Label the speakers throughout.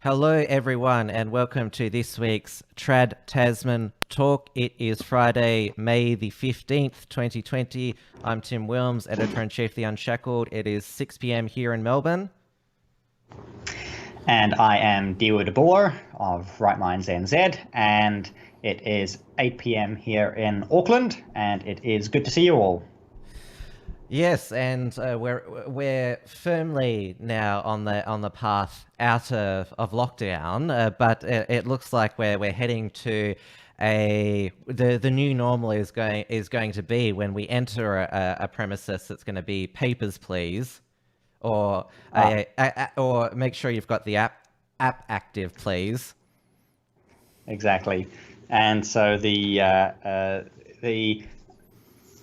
Speaker 1: Hello, everyone, and welcome to this week's Trad Tasman Talk. It is Friday, May the 15th, 2020. I'm Tim Wilms, Editor-in-Chief of The Unshackled. It is 6 p.m. here in Melbourne.
Speaker 2: And I am Dieuwe Boer of Right Minds NZ, and it is 8 p.m. here in Auckland, and it is good to see you all.
Speaker 1: Yes, and we're firmly now on the path out of lockdown, but it looks like we're heading to the new normal is going to be when we enter a premises that's going to be papers, please, or or make sure you've got the app active, please.
Speaker 2: Exactly, and so the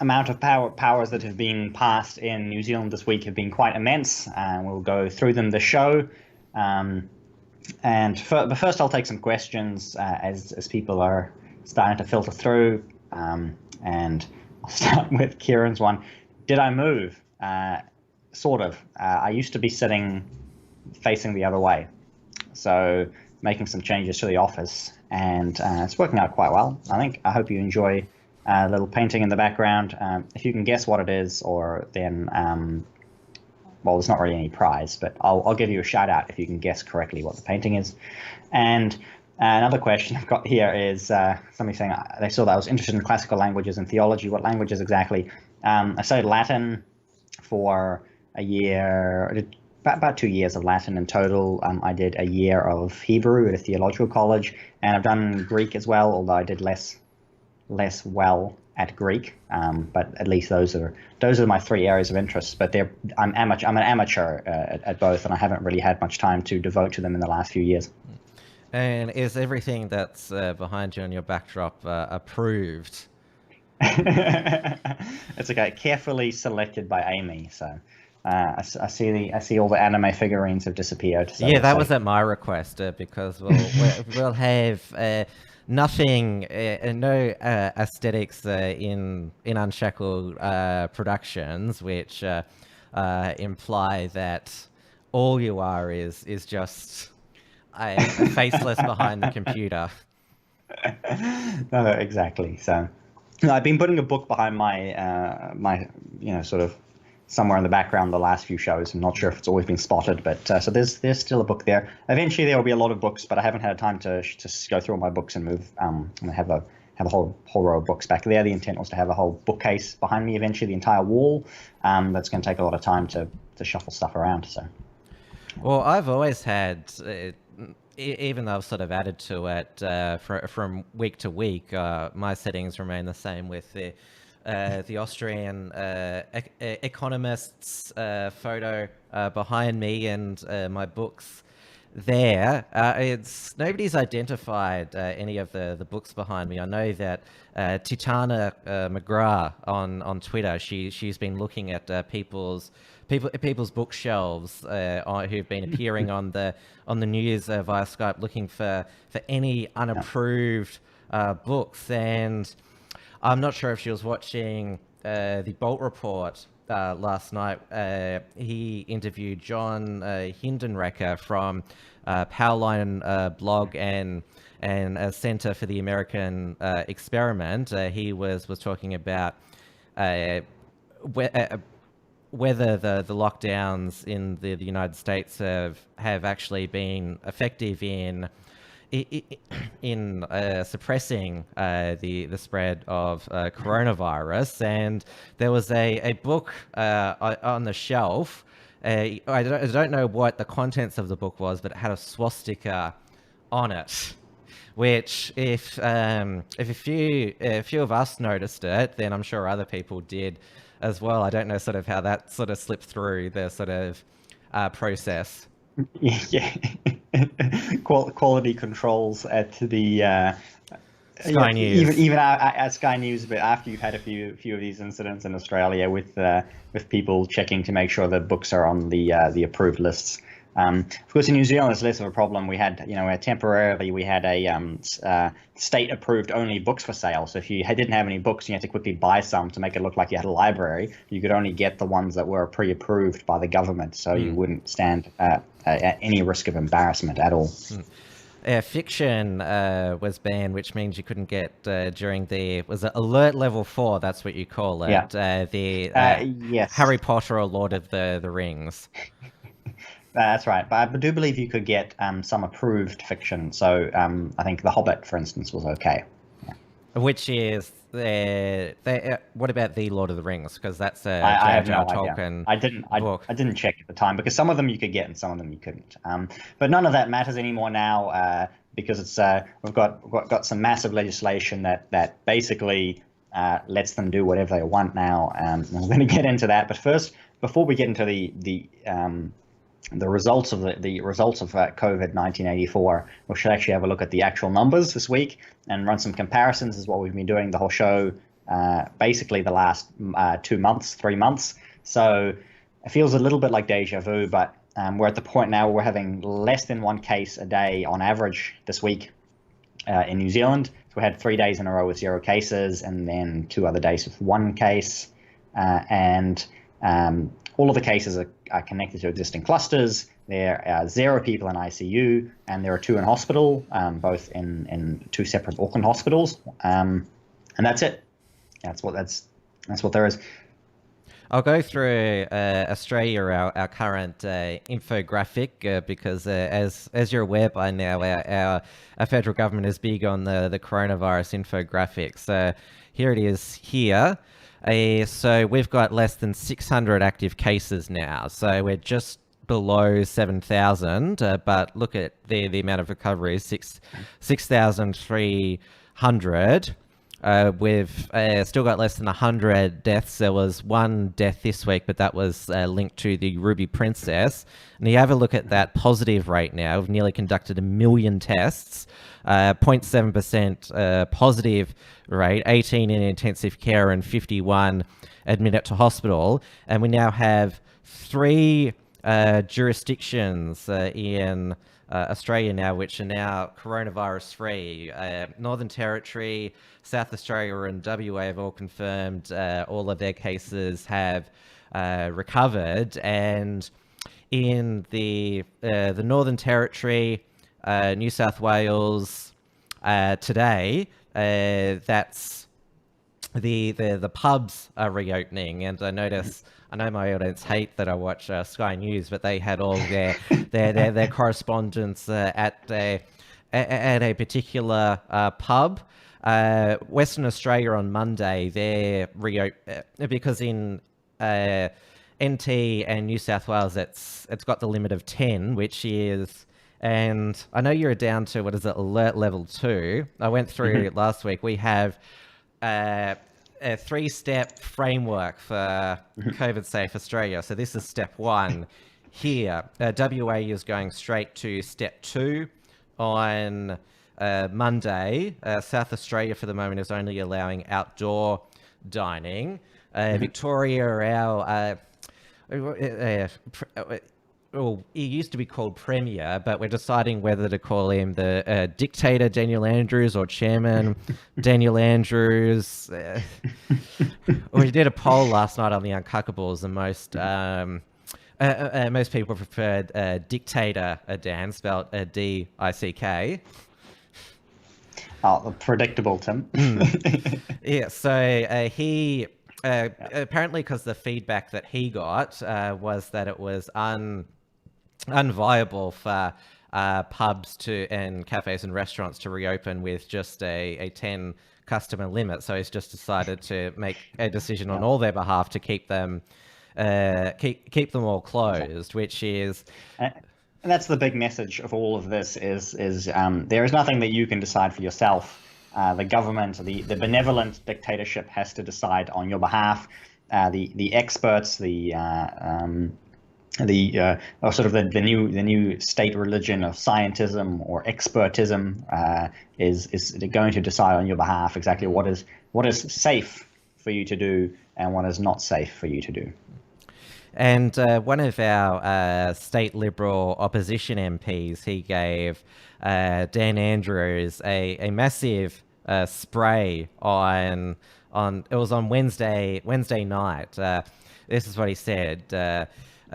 Speaker 2: amount of powers that have been passed in New Zealand this week have been quite immense, and we'll go through them this show. But first I'll take some questions as people are starting to filter through, and I'll start with Kieran's one. Did I move? Sort of. I used to be sitting facing the other way, so making some changes to the office, and it's working out quite well, I think. I hope you enjoy a little painting in the background. If you can guess what it is, or then, well, there's not really any prize, but I'll give you a shout out if you can guess correctly what the painting is. And another question I've got here is somebody saying they saw that I was interested in classical languages and theology. What languages exactly? I studied Latin for a year. I did about 2 years of Latin in total. I did a year of Hebrew at a theological college, and I've done Greek as well, although I did less well at Greek, but at least those are my three areas of interest. But I'm an amateur at both, and I haven't really had much time to devote to them in the last few years.
Speaker 1: And is everything that's behind you on your backdrop approved?
Speaker 2: It's okay, carefully selected by Amy. So I see all the anime figurines have disappeared. So
Speaker 1: yeah, that was at my request, because we'll have nothing, no aesthetics in Unshackled productions, which imply that all you are is just a faceless behind the computer.
Speaker 2: No, exactly. So I've been putting a book behind my sort of somewhere in the background the last few shows. I'm not sure if it's always been spotted, but so there's still a book there. Eventually there will be a lot of books, but I haven't had time to go through all my books and move. And I have a whole row of books back there. The intent was to have a whole bookcase behind me, eventually the entire wall. That's going to take a lot of time to shuffle stuff around. So,
Speaker 1: well, I've always had, even though I've sort of added to it from week to week, my settings remain the same with the Austrian economist's photo behind me, and my books there. Nobody's identified any of the books behind me. I know that Titana McGrath on Twitter, she's been looking at people's bookshelves who've been appearing on the news via Skype, looking for any unapproved books. And I'm not sure if she was watching the Bolt Report last night. He interviewed John Hindenrecker from Powerline blog and Center for the American Experiment. He was talking about whether the lockdowns in the United States have actually been effective in suppressing the spread of coronavirus. And there was a book on the shelf. I don't know what the contents of the book was, but it had a swastika on it, which if a few of us noticed it, then I'm sure other people did as well. I don't know sort of how that sort of slipped through the sort of process.
Speaker 2: Yeah. Quality controls at the
Speaker 1: Sky News.
Speaker 2: Even at Sky News, but after you've had a few of these incidents in Australia with people checking to make sure that books are on the approved lists. Of course, in New Zealand, it's less of a problem. We had temporarily a state-approved only books for sale. So if you didn't have any books, you had to quickly buy some to make it look like you had a library. You could only get the ones that were pre-approved by the government, so you wouldn't stand at any risk of embarrassment at all.
Speaker 1: Fiction was banned, which means you couldn't get during was it alert level 4? That's what you call it.
Speaker 2: Yeah. Yes.
Speaker 1: Harry Potter or Lord of the Rings.
Speaker 2: That's right. But I do believe you could get some approved fiction. So I think The Hobbit, for instance, was okay. Yeah.
Speaker 1: Which is what about the Lord of the Rings? Because that's a
Speaker 2: I have
Speaker 1: J.R.R.
Speaker 2: no
Speaker 1: Tolkien
Speaker 2: idea.
Speaker 1: book.
Speaker 2: I didn't check at the time because some of them you could get and some of them you couldn't. But none of that matters anymore now because it's we've got some massive legislation that basically lets them do whatever they want now. We're going to get into that, but first, before we get into the results of the results of COVID 1984, we should actually have a look at the actual numbers this week and run some comparisons. Is what we've been doing the whole show, basically the last 3 months. So it feels a little bit like deja vu, but we're at the point now where we're having less than one case a day on average this week in New Zealand. So we had 3 days in a row with 0 cases, and then 2 other days with 1 case, and all of the cases are connected to existing clusters. There are 0 people in ICU, and there are 2 in hospital, both in 2 separate Auckland hospitals. And that's it. That's what there is.
Speaker 1: I'll go through Australia, our current infographic, because as you're aware by now, our federal government is big on the coronavirus infographics. So here it is here. So we've got less than 600 active cases now. So we're just below 7,000, but look at the amount of recoveries, 6,300. We've still got less than 100 deaths. There was 1 death this week, but that was linked to the Ruby Princess. And you have a look at that positive rate now. We've nearly conducted 1 million tests, 0.7% positive rate, 18 in intensive care and 51 admitted to hospital. And we now have 3 jurisdictions in Australia now, which are now coronavirus free. Northern Territory, South Australia and WA have all confirmed all of their cases have recovered. And in the Northern Territory, New South Wales, today, that's the pubs are reopening. And I know my audience hate that I watch Sky News, but they had all their correspondence at a particular pub. Western Australia on Monday, they're because in NT and New South Wales, it's got the limit of 10, which is, and I know you're down to, what is it, alert level 2. I went through last week. We have a 3-step framework for COVID safe Australia. So this is step 1 here. WA is going straight to step 2 on Monday. South Australia for the moment is only allowing outdoor dining. Victoria, well, he used to be called Premier, but we're deciding whether to call him the dictator Daniel Andrews or chairman Daniel Andrews. We did a poll last night on the Uncuckables, and most people preferred dictator Dan, spelled D-I-C-K.
Speaker 2: Oh, predictable, Tim.
Speaker 1: Yeah, so he apparently, because the feedback that he got was that it was unviable for pubs and cafes and restaurants to reopen with just a 10 customer limit. So he's just decided to make a decision on all their behalf to keep them all closed, which is.
Speaker 2: And that's the big message of all of this is there is nothing that you can decide for yourself. The government, the benevolent dictatorship has to decide on your behalf. The experts, or sort of the new state religion of scientism or expertism is going to decide on your behalf exactly what is safe for you to do and what is not safe for you to do.
Speaker 1: And one of our state Liberal opposition MPs, he gave Dan Andrews a massive spray on it was on Wednesday night. This is what he said.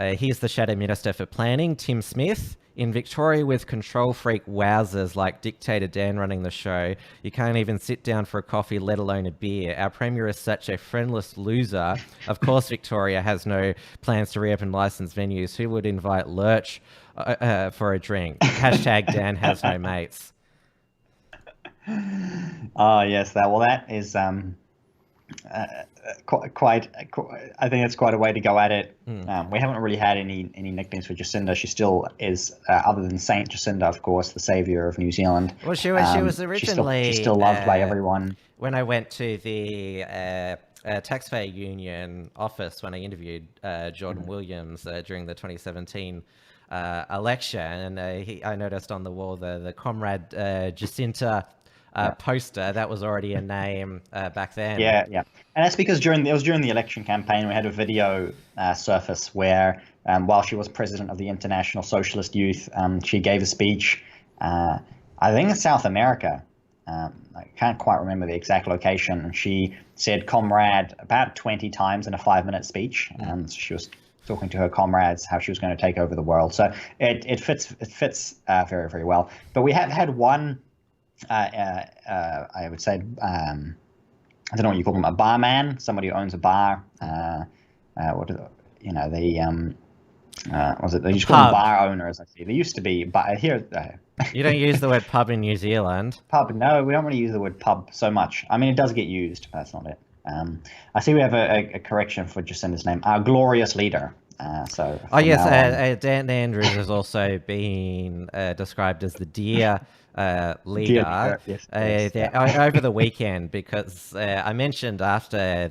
Speaker 1: Here's the Shadow Minister for Planning, Tim Smith. In Victoria, with control freak wowzers like Dictator Dan running the show, you can't even sit down for a coffee, let alone a beer. Our Premier is such a friendless loser. Of course, Victoria has no plans to reopen licensed venues. Who would invite Lurch for a drink? Hashtag Dan has no mates.
Speaker 2: Oh, yes. That is quite. I think it's quite a way to go at it. We haven't really had any nicknames for Jacinda. She still is, other than Saint Jacinda, of course, the savior of New Zealand.
Speaker 1: Well, she was originally
Speaker 2: she's still loved by everyone.
Speaker 1: When I went to the Taxpayer Union office when I interviewed Jordan Williams during the 2017 election, and I noticed on the wall the Comrade Jacinta poster. That was already a name back then.
Speaker 2: Yeah, and that's because during the election campaign, we had a video surface where, while she was president of the International Socialist Youth, she gave a speech. I think in South America. I can't quite remember the exact location. And she said "comrade" about 20 times in a 5-minute speech. So she was talking to her comrades how she was going to take over the world. So it fits very, very well. But we have had one. I would say, I don't know what you call them, a barman, somebody who owns a bar. What is it? You know, was it? They used to call them bar owners. I see. They used to be, but here.
Speaker 1: You don't use the word pub in New Zealand.
Speaker 2: Pub? No, we don't really use the word pub so much. I mean, it does get used, but that's not it. I see we have a correction for Jacinda's name. Our glorious leader.
Speaker 1: Dan Andrews has also been described as the dear leader over the weekend, because I mentioned after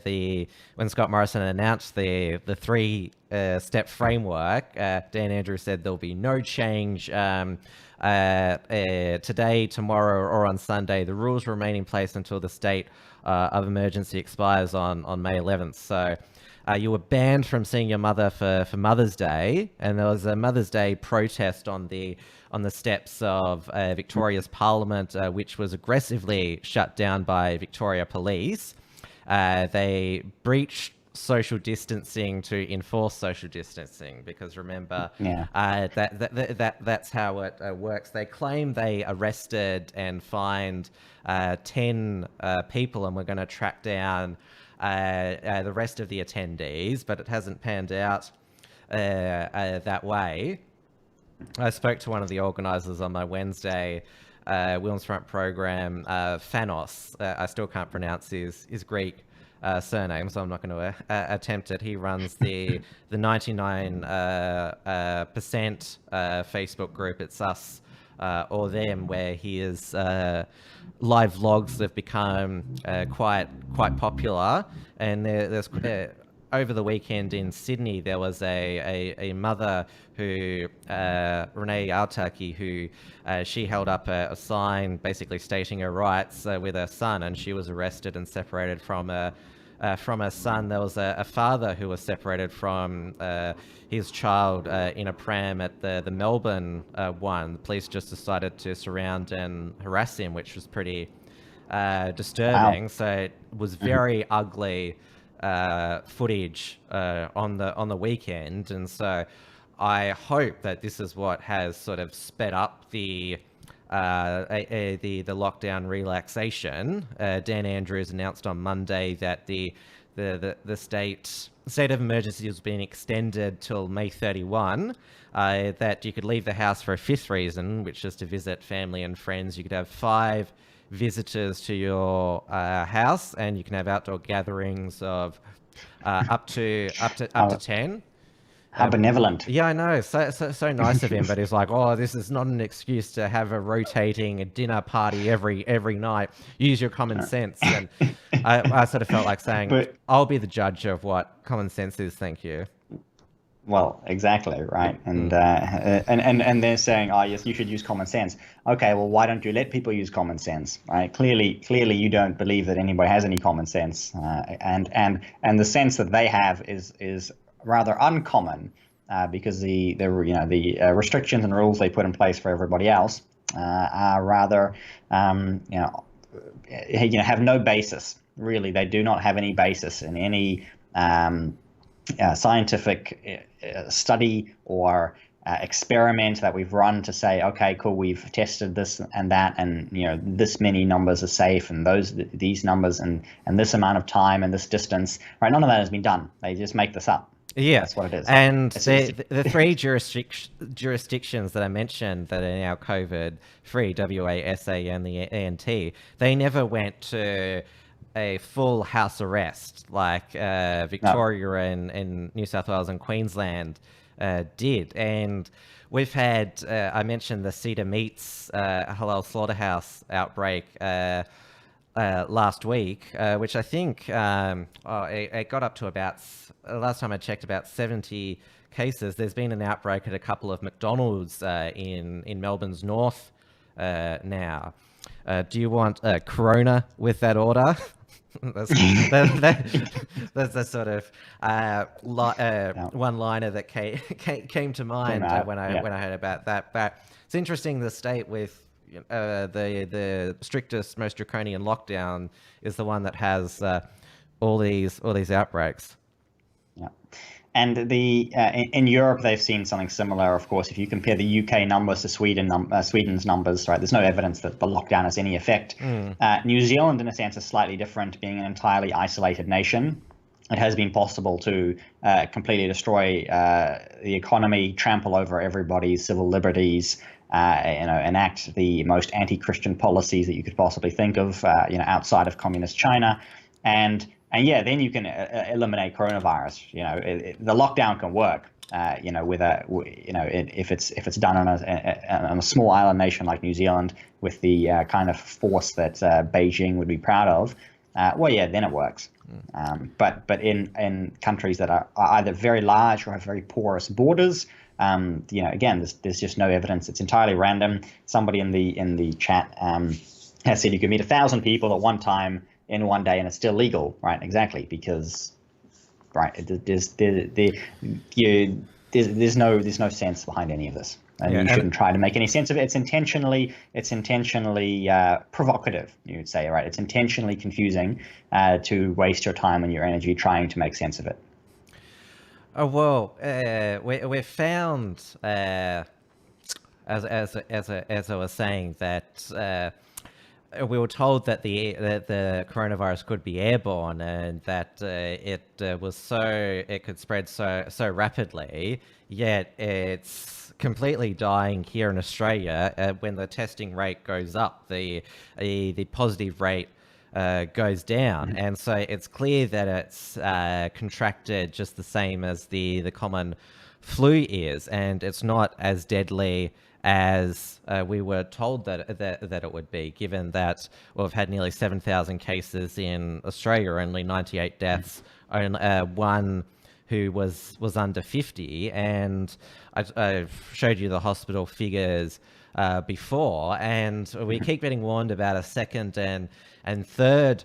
Speaker 1: when Scott Morrison announced the 3-step framework, Dan Andrews said there'll be no change today, tomorrow, or on Sunday. The rules remain in place until the state of emergency expires on May 11th. So you were banned from seeing your mother for Mother's Day, and there was a Mother's Day protest on the steps of Victoria's Parliament, which was aggressively shut down by Victoria Police. They breached social distancing to enforce social distancing, because remember, that's how it works. They claim they arrested and fined 10 people, and we're going to track down the rest of the attendees, but it hasn't panned out that way. I spoke to one of the organisers on my Wednesday Wilms Front program, Thanos. I still can't pronounce his Greek surname, so I'm not going to attempt it. He runs the 99% Facebook group, It's Us or Them, where he is live vlogs have become quite popular. And there's over the weekend in Sydney, there was a mother who, Renee Altaki, who she held up a sign basically stating her rights with her son, and she was arrested and separated from her son. There was a father who was separated from his child in a pram at the Melbourne one. The police just decided to surround and harass him, which was pretty disturbing. Wow. So it was very ugly footage on the weekend, and so I hope that this is what has sort of sped up the lockdown relaxation. Dan Andrews announced on Monday that the state of emergency has been extended till May 31. That you could leave the house for a 5th reason, which is to visit family and friends. You could have 5 visitors to your house, and you can have outdoor gatherings of up to 10.
Speaker 2: How benevolent.
Speaker 1: Yeah, I know. So nice of him, but he's like, oh, this is not an excuse to have a rotating dinner party every night. Use your common sense. And I sort of felt like saying, I'll be the judge of what common sense is. Thank you.
Speaker 2: Well, exactly, right. And they're saying, oh, yes, you should use common sense. Okay, well, why don't you let people use common sense, right? Clearly, you don't believe that anybody has any common sense, and the sense that they have is rather uncommon, because the restrictions and rules they put in place for everybody else are rather have no basis. Really, they do not have any basis in any scientific study or experiment that we've run to say, okay, cool, we've tested this and that, and this many numbers are safe, and these numbers, and this amount of time and this distance, right? None of that has been done. They just make this up.
Speaker 1: Yeah,
Speaker 2: that's what it is.
Speaker 1: And the three jurisdictions that I mentioned that are now COVID-free, WA, SA, and the ANT, they never went to a full house arrest like Victoria and New South Wales and Queensland did. And we've had, I mentioned the Cedar Meats halal slaughterhouse outbreak last week, which I think it got up to about, last time I checked, about 70 cases. There's been an outbreak at a couple of McDonald's in Melbourne's north now. Do you want Corona with that order? That's the sort of one-liner that came to mind when I heard about that. But it's interesting, the state with the strictest, most draconian lockdown is the one that has all these outbreaks.
Speaker 2: Yeah, and in Europe they've seen something similar. Of course, if you compare the UK numbers to Sweden's numbers, right, there's no evidence that the lockdown has any effect. New Zealand, in a sense, is slightly different, being an entirely isolated nation. It has been possible to completely destroy the economy, trample over everybody's civil liberties, enact the most anti-Christian policies that you could possibly think of, outside of communist China, and then you can eliminate coronavirus. The lockdown can work, if it's done on a small island nation like New Zealand with the kind of force that Beijing would be proud of. Then it works. But in countries that are either very large or have very porous borders, again, there's just no evidence. It's entirely random. Somebody in the chat has said you could meet 1,000 people at one time in one day and it's still legal, right? Exactly, because there's no sense behind any of this. And you shouldn't try to make any sense of it. It's intentionally provocative, you would say, right? It's intentionally confusing to waste your time and your energy trying to make sense of it.
Speaker 1: Oh, well, we've found, as I was saying, that we were told that the coronavirus could be airborne, and that it could spread so rapidly. Yet it's completely dying here in Australia. When the testing rate goes up, the positive rate goes down, and so it's clear that it's contracted just the same as the common flu is, and it's not as deadly as we were told that it would be, given that we've had nearly 7,000 cases in Australia, only 98 deaths, one who was under 50, and I showed you the hospital figures before, and we keep getting warned about a second and third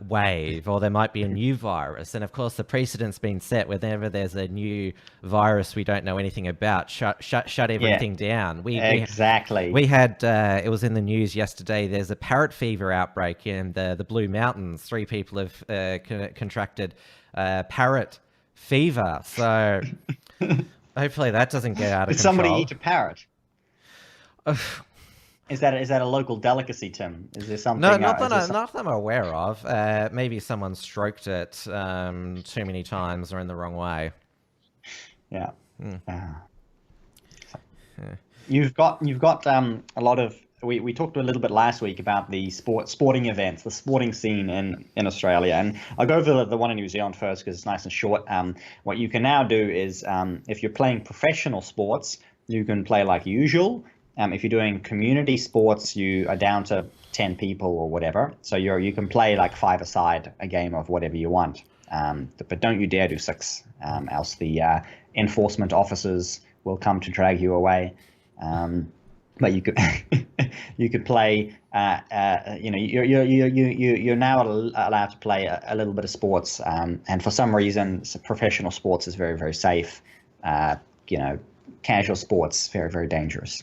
Speaker 1: wave, or there might be a new virus. And of course, the precedent's been set. Whenever there's a new virus we don't know anything about, shut everything down.
Speaker 2: Exactly.
Speaker 1: We had it was in the news yesterday. There's a parrot fever outbreak in the Blue Mountains. 3 people have contracted parrot fever. So hopefully that doesn't get out of control.
Speaker 2: Did somebody eat a parrot? Is that a local delicacy, Tim? Is there something?
Speaker 1: No, not that I'm aware of. Maybe someone stroked it too many times or in the wrong way.
Speaker 2: Yeah. You've got a lot of. We talked a little bit last week about the sporting events, the sporting scene in Australia, and I'll go over the one in New Zealand first because it's nice and short. What you can now do is, if you're playing professional sports, you can play like usual. If you're doing community sports, you are down to 10 people or whatever. So you can play like 5-a-side, a game of whatever you want. But don't you dare do 6, else the enforcement officers will come to drag you away. But you could you could play. You're now allowed to play a little bit of sports. And for some reason, professional sports is very, very safe. Casual sports very, very dangerous.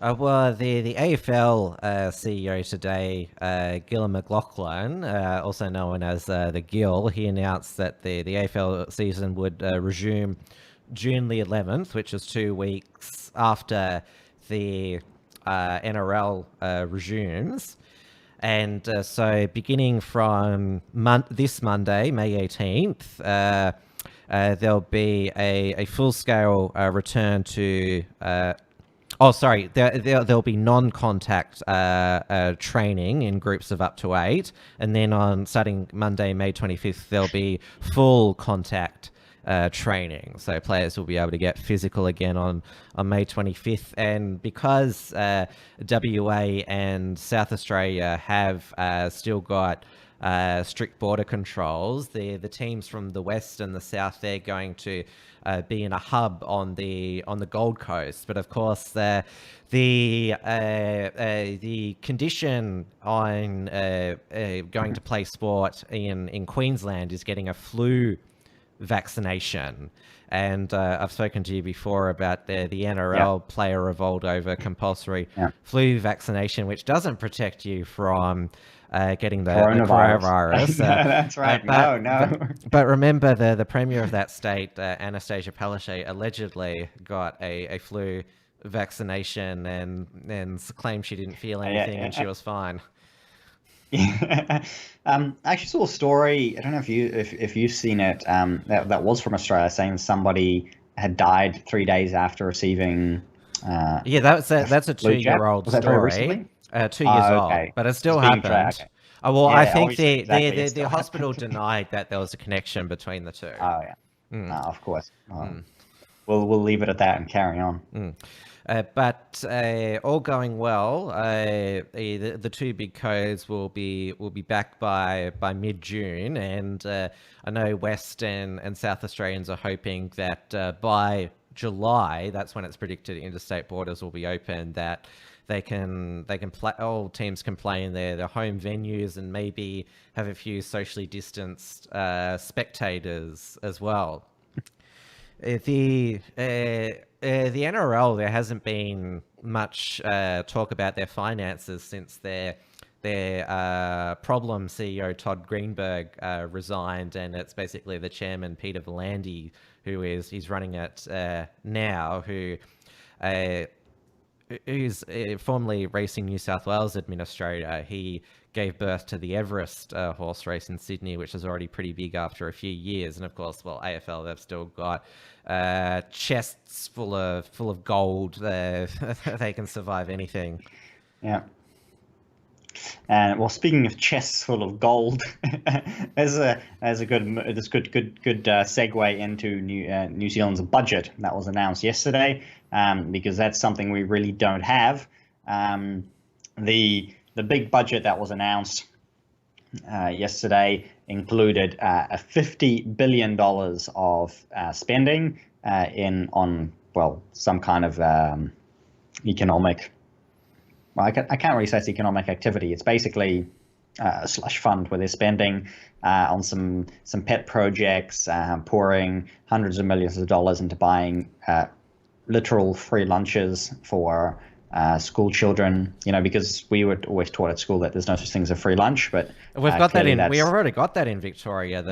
Speaker 1: Well, the AFL CEO today, Gillon McLachlan, also known as the Gill, he announced that the AFL season would resume June the 11th, which is 2 weeks after the NRL resumes. And so beginning from this Monday, May 18th, there'll be a full-scale return to... there'll be non-contact training in groups of up to 8. And then on starting Monday, May 25th, there'll be full contact training. So players will be able to get physical again on May 25th. And because WA and South Australia have still got strict border controls, the teams from the west and the south, they're going to be in a hub on the Gold Coast. But of course, the condition on going to play sport in Queensland is getting a flu vaccination. And I've spoken to you before about the NRL player revolt over compulsory flu vaccination, which doesn't protect you from getting the coronavirus.
Speaker 2: That's right.
Speaker 1: But remember, the premier of that state, Anastasia Palaszczuk, allegedly got a flu vaccination and claimed she didn't feel anything and she was fine.
Speaker 2: Yeah. I actually saw a story. I don't know if you've seen it. That was from Australia, saying somebody had died 3 days after receiving.
Speaker 1: That's a 2-year-old story. 2 years old, but it still happened. I think the hospital denied that there was a connection between the two.
Speaker 2: Oh yeah, no, of course. We'll leave it at that and carry on.
Speaker 1: But all going well, the two big codes will be back by mid-June, and I know West and South Australians are hoping that by July, that's when it's predicted interstate borders will be open, that they can play, all teams can play in their home venues and maybe have a few socially distanced spectators as well. The NRL, there hasn't been much talk about their finances since their problem CEO Todd Greenberg resigned, and it's basically the chairman Peter V'landys he's running it now, who's formerly Racing New South Wales administrator. He gave birth to the Everest horse race in Sydney, which is already pretty big after a few years. And of course, AFL, they've still got chests full of gold. They can survive anything.
Speaker 2: Yeah. And speaking of chests full of gold, there's a good segue into New Zealand's budget that was announced yesterday, because that's something we really don't have. The big budget that was announced yesterday included $50 billion of spending on some kind of economic. Well, I can't really say it's economic activity. It's basically a slush fund where they're spending on some pet projects, pouring hundreds of millions of dollars into buying literal free lunches for school children. Because we were always taught at school that there's no such thing as a free lunch, but
Speaker 1: we've got that in. We already got that in Victoria.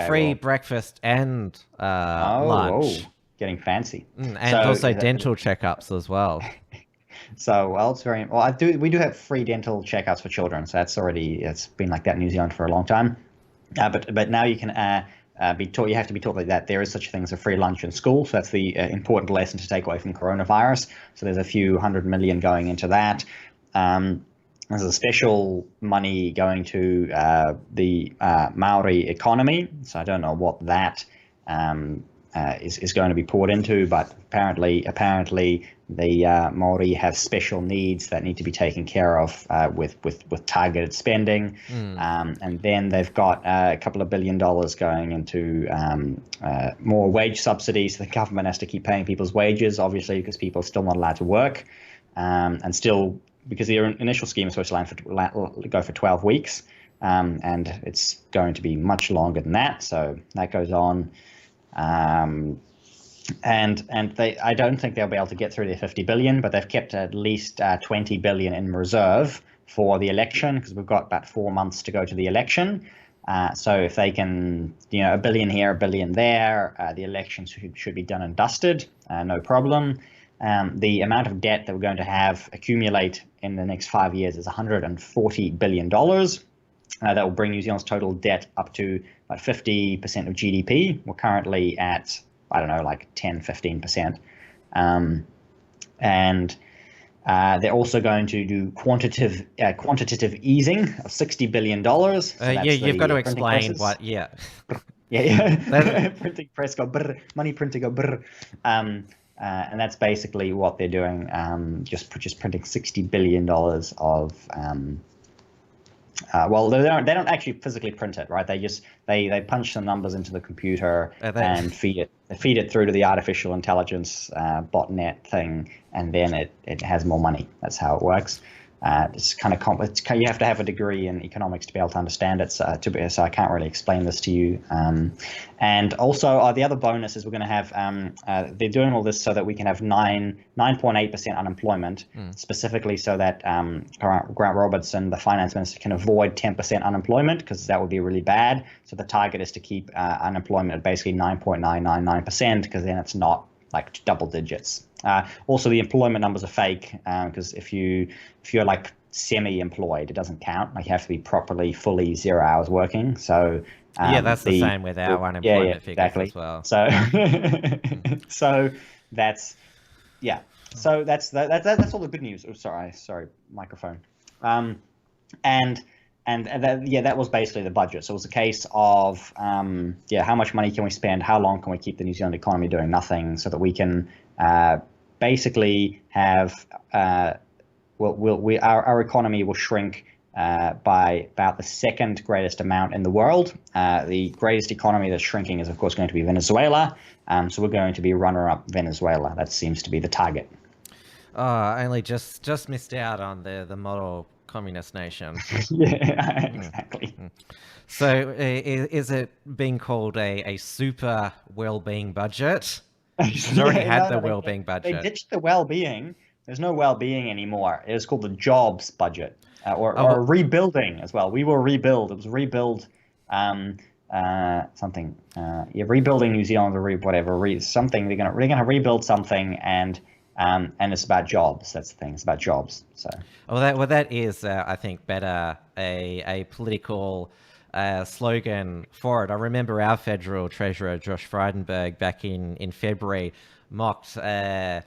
Speaker 1: Free breakfast and lunch.
Speaker 2: Getting fancy.
Speaker 1: And also dental checkups as well.
Speaker 2: So, it's very well. We do have free dental checkups for children, so it's been like that in New Zealand for a long time. But now you can be taught. You have to be taught that there is such a thing as a free lunch in school. So that's the important lesson to take away from coronavirus. So there's a few $100 million going into that. There's a special money going to the Maori economy. So I don't know what that is going to be poured into, but apparently the Maori have special needs that need to be taken care of with targeted spending. And then they've got a couple of $1 billion going into more wage subsidies. The government has to keep paying people's wages, obviously, because people are still not allowed to work, and still because the initial scheme is supposed to go for 12 weeks, and it's going to be much longer than that. So that goes on. I don't think they'll be able to get through their 50 billion, but they've kept at least 20 billion in reserve for the election, because we've got about 4 months to go to the election. So if they can, a billion here, a billion there, the election should be done and dusted, no problem. The amount of debt that we're going to have accumulate in the next 5 years is $140 billion. That will bring New Zealand's total debt up to about 50% of GDP. We're currently at, I don't know, like 10, 15%. And they're also going to do quantitative easing of $60 billion. So
Speaker 1: you've got to explain what,
Speaker 2: yeah. Printing press go brr, money printing go brr. And that's basically what they're doing, just printing $60 billion of well, they don't actually physically print it, right? They punch some numbers into the computer and feed it through to the artificial intelligence botnet thing, and then it has more money. That's how it works. It's kind of complex. You have to have a degree in economics to be able to understand it. So I can't really explain this to you. And also, the other bonus is we're going to have. They're doing all this so that we can have 9.8% unemployment, specifically so that Grant Robertson, the finance minister, can avoid 10% unemployment, because that would be really bad. So the target is to keep unemployment at basically 9.999%, because then it's not like double digits. Also, the employment numbers are fake, because if you're like semi-employed, it doesn't count. Like, you have to be fully 0 hours working. So
Speaker 1: that's the same with our unemployment figures
Speaker 2: exactly.
Speaker 1: as well.
Speaker 2: So so that's all the good news. Oh, sorry, microphone. And that was basically the budget. So it was a case of how much money can we spend? How long can we keep the New Zealand economy doing nothing, so that we can basically have our economy will shrink by about the second greatest amount in the world. The greatest economy that's shrinking is, of course, going to be Venezuela. So we're going to be runner-up Venezuela. That seems to be the target.
Speaker 1: Only just missed out on the model communist nation.
Speaker 2: Yeah, exactly.
Speaker 1: So is it being called a super well-being budget? It's already had the well-being budget.
Speaker 2: They ditched the well-being. There's no well-being anymore. It was called the jobs budget, or rebuilding as well. We will rebuild. It was rebuild something. Rebuilding New Zealand, or something. They're gonna rebuild something, and it's about jobs. That's the thing. It's about jobs. So.
Speaker 1: That is, I think, better a political slogan for it. I remember our federal treasurer, Josh Frydenberg, back in February, mocked our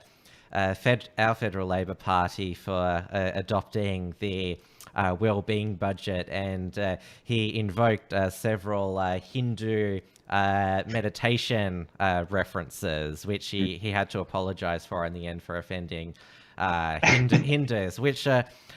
Speaker 1: federal Labor Party for adopting the well-being budget, and he invoked several Hindu meditation references, which he had to apologize for in the end for offending Hindus, which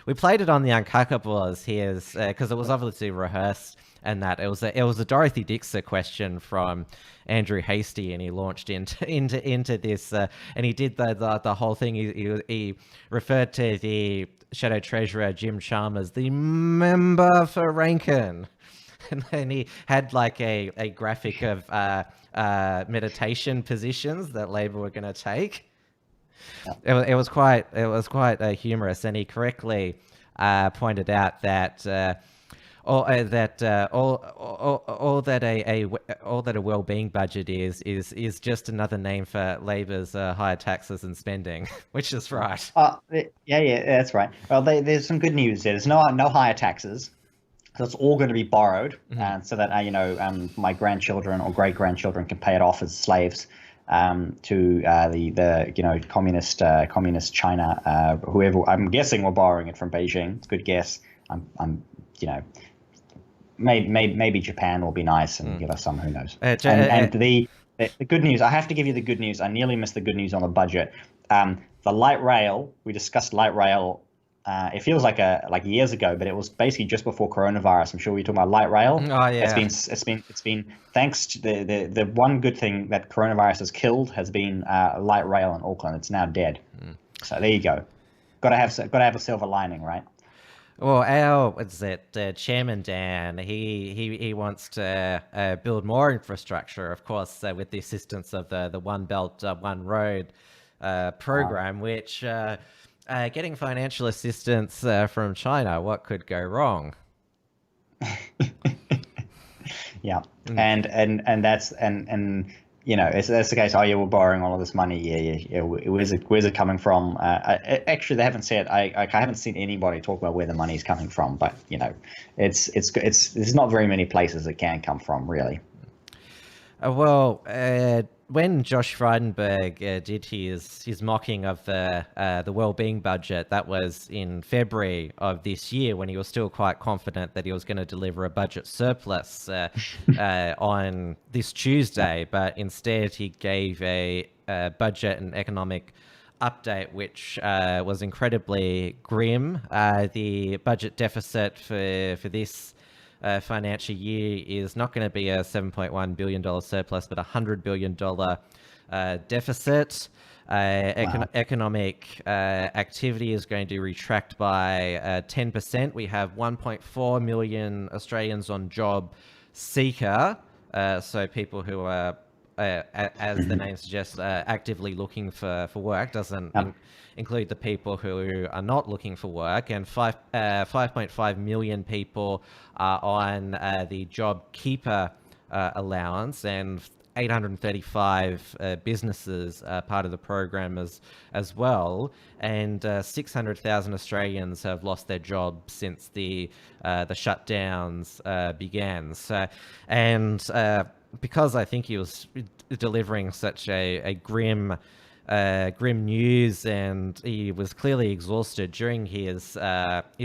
Speaker 1: we played it on the Uncackables here because it was obviously rehearsed. And that it was a Dorothy Dixer question from Andrew Hastie, and he launched into this, and he did the whole thing. He referred to the Shadow Treasurer Jim Chalmers, the member for Rankin, and then he had like a graphic of meditation positions that Labor were going to take. Yeah. It was quite humorous, and he correctly pointed out that. All that a well-being budget is just another name for Labor's higher taxes and spending, which is right.
Speaker 2: Yeah, that's right. Well, there's some good news there. There's no higher taxes, so it's all going to be borrowed, so that my grandchildren or great grandchildren can pay it off as slaves to the communist China, whoever. I'm guessing we're borrowing it from Beijing. It's a good guess. Maybe Japan will be nice and give us some. Who knows? And the good news. I have to give you the good news. I nearly missed the good news on the budget. The light rail. We discussed light rail. It feels like years ago, but it was basically just before coronavirus. I'm sure we're talking about light rail.
Speaker 1: Oh yeah.
Speaker 2: It's been thanks to the one good thing that coronavirus has killed has been light rail in Auckland. It's now dead. So there you go. Got to have a silver lining, right?
Speaker 1: Well, what's it, Chairman Dan, he wants to build more infrastructure, of course, with the assistance of the One Belt, One Road program, which getting financial assistance from China, what could go wrong?
Speaker 2: Yeah, and that's it's that's the case. Oh yeah, we're borrowing all of this money. Yeah. Where's it coming from? Actually, they haven't said. I haven't seen anybody talk about where the money's coming from. But there's not very many places it can come from, really.
Speaker 1: When Josh Frydenberg did his mocking of the wellbeing budget, that was in February of this year, when he was still quite confident that he was going to deliver a budget surplus on this Tuesday, but instead he gave a budget and economic update, which was incredibly grim. The budget deficit for this financial year is not going to be a $7.1 billion surplus, but a $100 billion deficit. Wow. Economic activity is going to retract by 10%. We have 1.4 million Australians on job seeker, so people who are, as the name suggests, actively looking for work. Doesn't include the people who are not looking for work, and 5.5 million people are on the job keeper allowance, and 835 businesses are part of the program as well, and 600,000 Australians have lost their jobs since the shutdowns began. So, and because I think he was delivering such a grim news, and he was clearly exhausted during his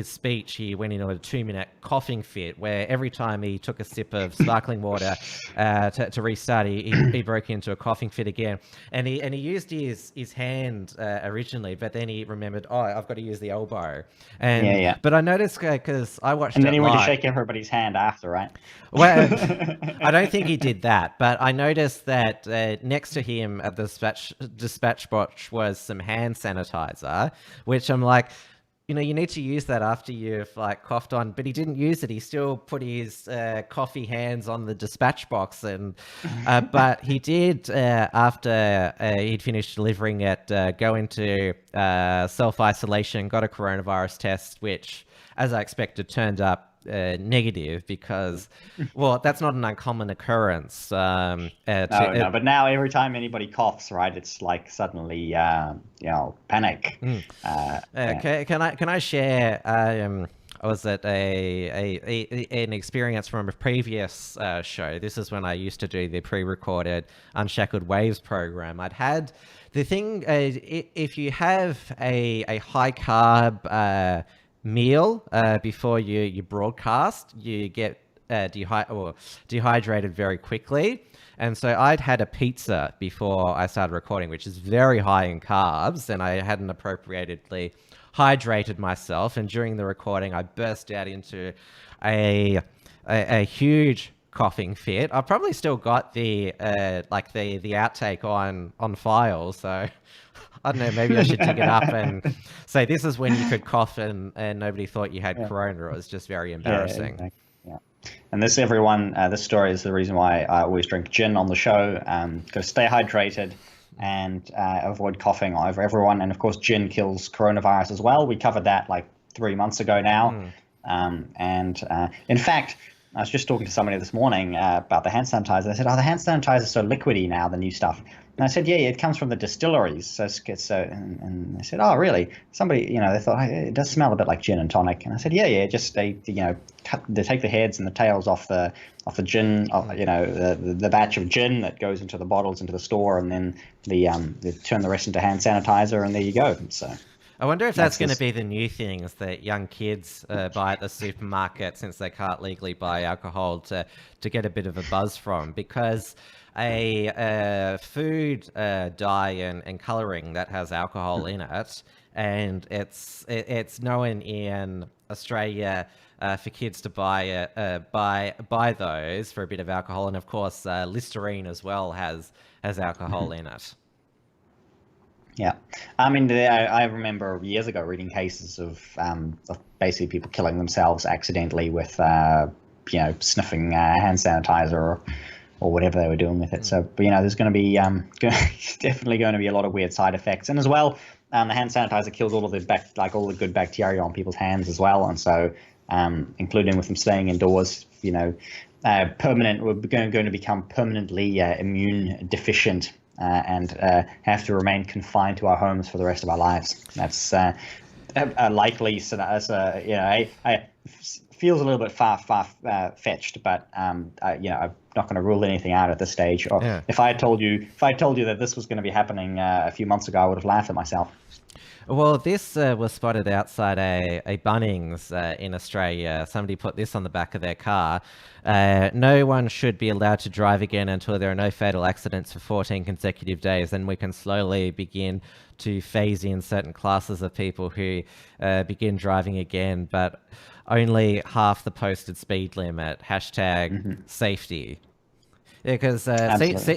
Speaker 1: speech, he went into a 2-minute coughing fit, where every time he took a sip of sparkling water to restart, he broke into a coughing fit again. And he used his hand originally, but then he remembered, oh, I've got to use the elbow. And but I noticed, because I watched,
Speaker 2: and then he went to shake everybody's hand after, right?
Speaker 1: Well, I don't think he did that, but I noticed that next to him at the dispatch box was some hand sanitizer, which I'm like, you need to use that after you've coughed on. But he didn't use it. He still put his coffee hands on the dispatch box, and but he did after he'd finished delivering it, go into self-isolation, got a coronavirus test, which, as I expected, turned up negative, because, well, that's not an uncommon occurrence. No,
Speaker 2: but now every time anybody coughs, right, it's like suddenly, panic.
Speaker 1: Can I share? Was it an experience from a previous show? This is when I used to do the pre-recorded Unshackled Waves program. I'd had the thing. If you have a high carb meal before you broadcast, you get dehydrated very quickly. And so I'd had a pizza before I started recording, which is very high in carbs, and I hadn't appropriately hydrated myself. And during the recording, I burst out into a huge coughing fit. I've probably still got the outtake on file, so I don't know, maybe I should dig it up and say this is when you could cough and nobody thought you had corona. It was just very embarrassing.
Speaker 2: Exactly. Yeah. And this story is the reason why I always drink gin on the show. Got to stay hydrated and avoid coughing over everyone. And of course, gin kills coronavirus as well. We covered that like 3 months ago now. In fact, I was just talking to somebody this morning about the hand sanitizer. They said, "Oh, the hand sanitizer is so liquidy now, the new stuff." And I said, "Yeah, it comes from the distilleries." And they said, "Oh, really?" Somebody, they thought, "It does smell a bit like gin and tonic." And I said, "Yeah, just they take the heads and the tails off the gin, the batch of gin that goes into the bottles into the store, and then they turn the rest into hand sanitizer, and there you go." So.
Speaker 1: I wonder if that's going to be the new things that young kids buy at the supermarket, since they can't legally buy alcohol, to get a bit of a buzz from, because a food dye and colouring that has alcohol in it, and it's known in Australia for kids to buy those for a bit of alcohol, and of course Listerine as well has alcohol in it.
Speaker 2: Yeah, I mean, I remember years ago reading cases of basically people killing themselves accidentally with, sniffing hand sanitizer or whatever they were doing with it. So, but, there's going to be definitely going to be a lot of weird side effects, and as well, the hand sanitizer kills all of the all the good bacteria on people's hands as well, and so, including with them staying indoors, we're going to become permanently immune deficient. And have to remain confined to our homes for the rest of our lives. That's a likely, feels a little bit far fetched, but I'm not going to rule anything out at this stage. Or if I told you that this was going to be happening a few months ago, I would have laughed at myself.
Speaker 1: Well, this was spotted outside a Bunnings in Australia. Somebody put this on the back of their car. No one should be allowed to drive again until there are no fatal accidents for 14 consecutive days. Then we can slowly begin to phase in certain classes of people who begin driving again, but only half the posted speed limit. #safety. Yeah, because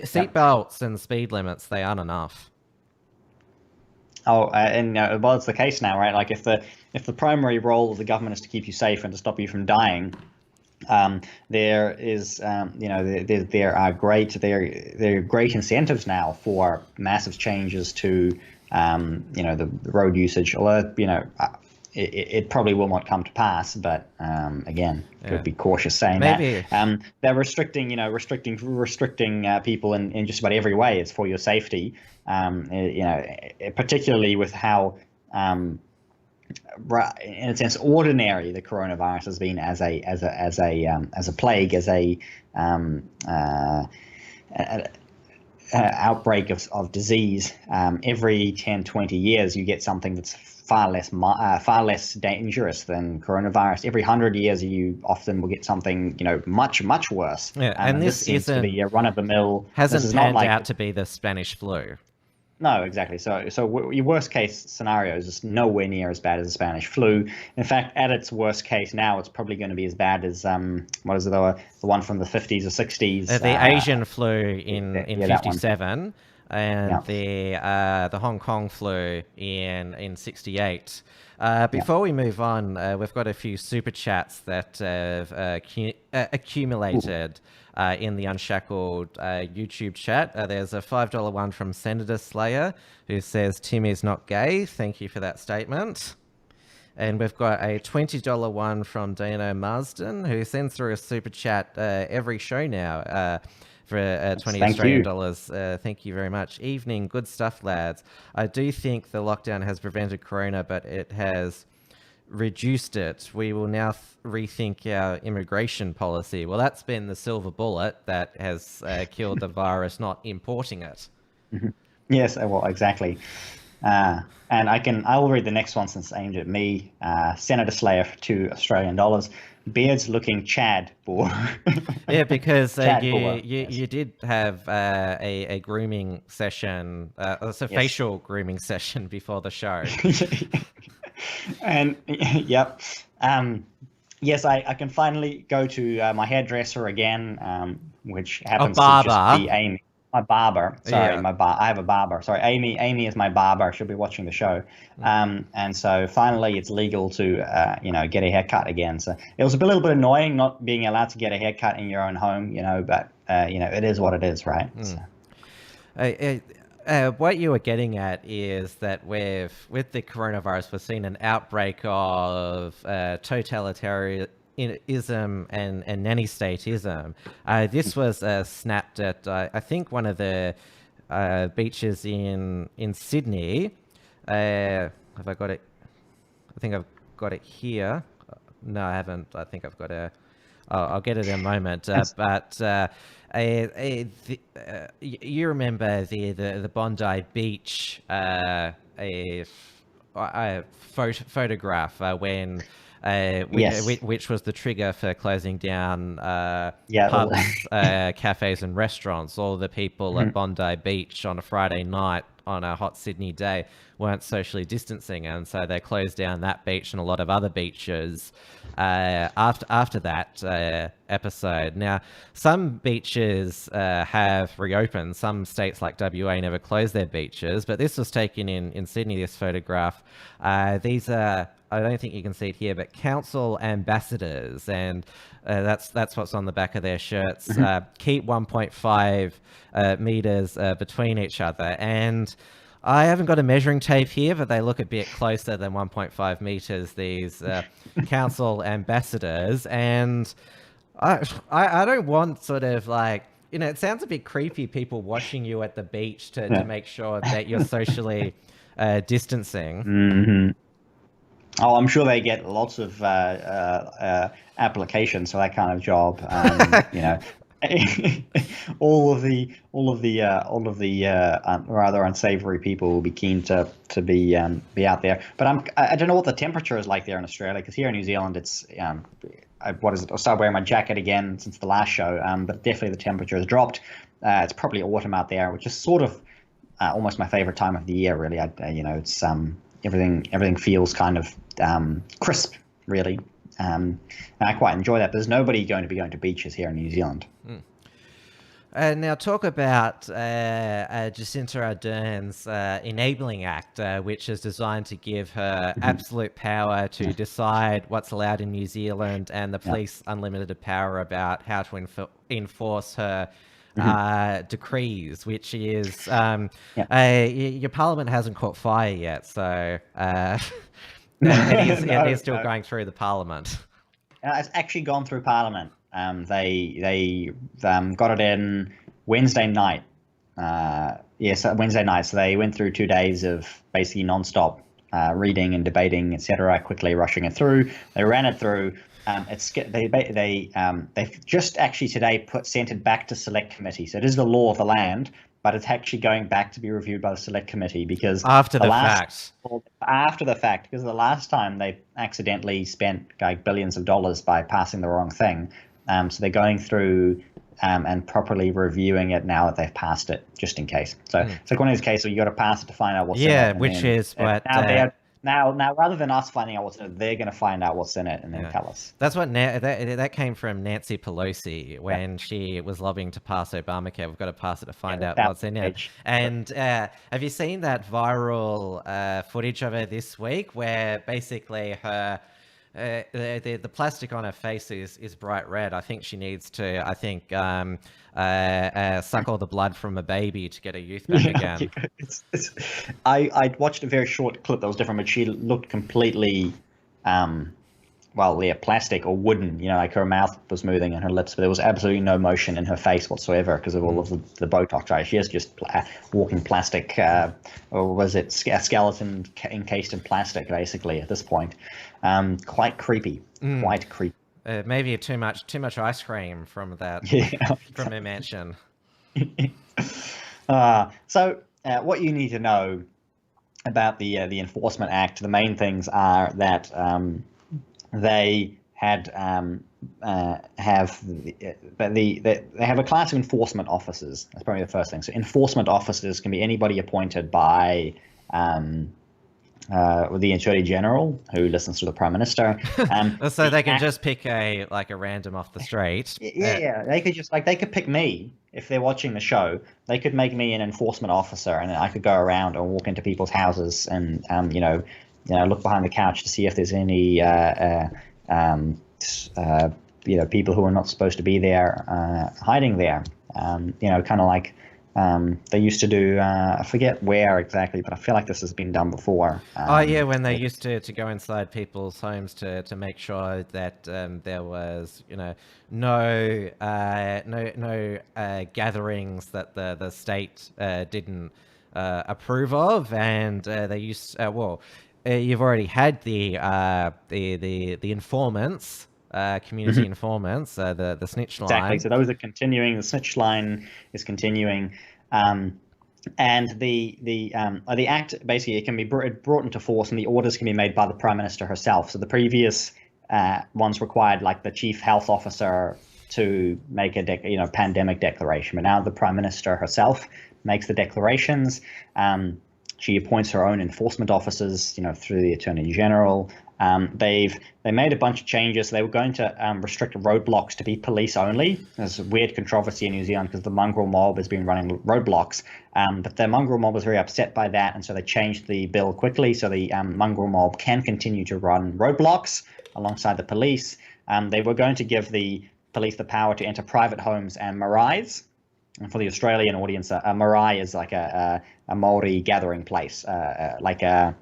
Speaker 1: seat belts and speed limits, they aren't enough.
Speaker 2: Oh, and well, it's the case now, right? Like if the primary role of the government is to keep you safe and to stop you from dying, there are great incentives now for massive changes to the road usage. Although it probably will not come to pass, but again, could be cautious saying
Speaker 1: Maybe.
Speaker 2: that. They're restricting people in just about every way. It's for your safety. Particularly with how, in a sense, ordinary the coronavirus has been as a plague, as a outbreak of disease. Every 10, 20 years, you get something that's far less dangerous than coronavirus. Every 100 years, you often will get something much worse.
Speaker 1: Yeah, and this
Speaker 2: seems to be a run of the mill.
Speaker 1: Hasn't panned out to be the Spanish flu.
Speaker 2: No, exactly. So your worst case scenario is just nowhere near as bad as the Spanish flu. In fact, at its worst case now, it's probably going to be as bad as the one from the 50s or 60s.
Speaker 1: The Asian flu in 57, and the Hong Kong flu in 68. Before we move on, we've got a few super chats that have accumulated in the Unshackled YouTube chat. There's a $5 one from Senator Slayer who says Tim is not gay. Thank you for that statement. And we've got a $20 one from Dano Marsden who sends through a super chat every show now. For 20 Australian dollars. Thank you very much. Evening, good stuff, lads. I do think the lockdown has prevented corona, but it has reduced it. We will now rethink our immigration policy. Well, that's been the silver bullet that has killed the virus, not importing it.
Speaker 2: Mm-hmm. Yes, well, exactly. And I will read the next one since it's aimed at me. Senator Slayer for $2 Beards looking Chad Boer.
Speaker 1: Yeah, because you did have a grooming session, facial grooming session before the show.
Speaker 2: And yep. Yes, I can finally go to my hairdresser again, which happens to just be Amy. My barber. Sorry,
Speaker 1: Yeah.
Speaker 2: I have a barber. Sorry, Amy is my barber. She'll be watching the show. And so finally it's legal to, get a haircut again. So it was a little bit annoying not being allowed to get a haircut in your own home, but, it is what it is, right? So.
Speaker 1: What you were getting at is that with the coronavirus, we're seeing an outbreak of totalitarianism and nanny-statism. This was snapped at, I think, one of the beaches in Sydney. Have I got it? I think I've got it here. No, I haven't. I think I've got I'll get it in a moment. But you remember the Bondi Beach photograph when. Which was the trigger for closing down pubs, cafes and restaurants. All the people at Bondi Beach on a Friday night on a hot Sydney day weren't socially distancing, and so they closed down that beach and a lot of other beaches after that episode. Now, some beaches have reopened. Some states like WA never closed their beaches, but this was taken in Sydney, this photograph. These are, I don't think you can see it here, but council ambassadors, and that's what's on the back of their shirts. Keep 1.5 meters between each other, and I haven't got a measuring tape here, but they look a bit closer than 1.5 meters, these council ambassadors. And I don't want sort of like, it sounds a bit creepy, people watching you at the beach to make sure that you're socially distancing.
Speaker 2: Mm-hmm. Oh, I'm sure they get lots of applications for that kind of job. all of the rather unsavory people will be keen to be out there. But I don't know what the temperature is like there in Australia, because here in New Zealand it's what is it? I'll start wearing my jacket again since the last show. But definitely the temperature has dropped. It's probably autumn out there, which is sort of almost my favorite time of the year. Really, it's everything feels kind of crisp, really. And I quite enjoy that. There's nobody going to be going to beaches here in New Zealand.
Speaker 1: Now talk about Jacinda Ardern's Enabling Act, which is designed to give her absolute power to decide what's allowed in New Zealand, and the police unlimited power about how to enforce her decrees, which is your parliament hasn't caught fire yet, so it is still going through the parliament.
Speaker 2: It's actually gone through parliament. They got it in Wednesday night. Wednesday night. So they went through 2 days of basically non-stop reading and debating, etc., quickly rushing it through. They ran it through. They've just actually today sent it back to select committee. So it is the law of the land, but it's actually going back to be reviewed by the select committee, because
Speaker 1: after the fact,
Speaker 2: because the last time they accidentally spent like billions of dollars by passing the wrong thing. So they're going through and properly reviewing it now that they've passed it, just in case. So it's like one of those cases where you got to pass it to find out what's in it.
Speaker 1: Yeah, which is what.
Speaker 2: Now, rather than us finding out what's in it, they're going to find out what's in it and then tell us.
Speaker 1: That's what that came from Nancy Pelosi when she was lobbying to pass Obamacare. We've got to pass it to find out what's in it. And have you seen that viral footage of her this week, where basically her the plastic on her face is bright red? I think she needs to suck all the blood from a baby to get her youth back again.
Speaker 2: I watched a very short clip that was different, but she looked completely plastic or wooden, like her mouth was moving and her lips, but there was absolutely no motion in her face whatsoever because of all of the Botox. Right? She is just walking plastic, or was it a skeleton encased in plastic, basically, at this point. Quite creepy. Quite creepy.
Speaker 1: Maybe too much ice cream from that from her mansion.
Speaker 2: So what you need to know about the Enforcement Act, the main things are that they have a class of enforcement officers. That's probably the first thing. So enforcement officers can be anybody appointed by the Attorney General, who listens to the Prime Minister.
Speaker 1: So they can just pick a random off the street.
Speaker 2: Yeah. They could pick me if they're watching the show. They could make me an enforcement officer, and I could go around and walk into people's houses and look behind the couch to see if there's any people who are not supposed to be there hiding there. Kind of like they used to do. I forget where exactly, but I feel like this has been done before.
Speaker 1: When they used to go inside people's homes to make sure that there was no gatherings that the state didn't approve of, and they used you've already had the informants, community informants, the snitch line.
Speaker 2: Exactly. So those are continuing. The snitch line is continuing, and the act basically, it can be brought into force, and the orders can be made by the Prime Minister herself. So the previous ones required like the chief health officer to make a pandemic declaration. But now the Prime Minister herself makes the declarations. She appoints her own enforcement officers, through the Attorney General. They made a bunch of changes. They were going to restrict roadblocks to be police only. There's a weird controversy in New Zealand because the mongrel mob has been running roadblocks, but the mongrel mob was very upset by that, and so they changed the bill quickly so the mongrel mob can continue to run roadblocks alongside the police. They were going to give the police the power to enter private homes and maraes. And for the Australian audience, a marae is like a Maori gathering place, like I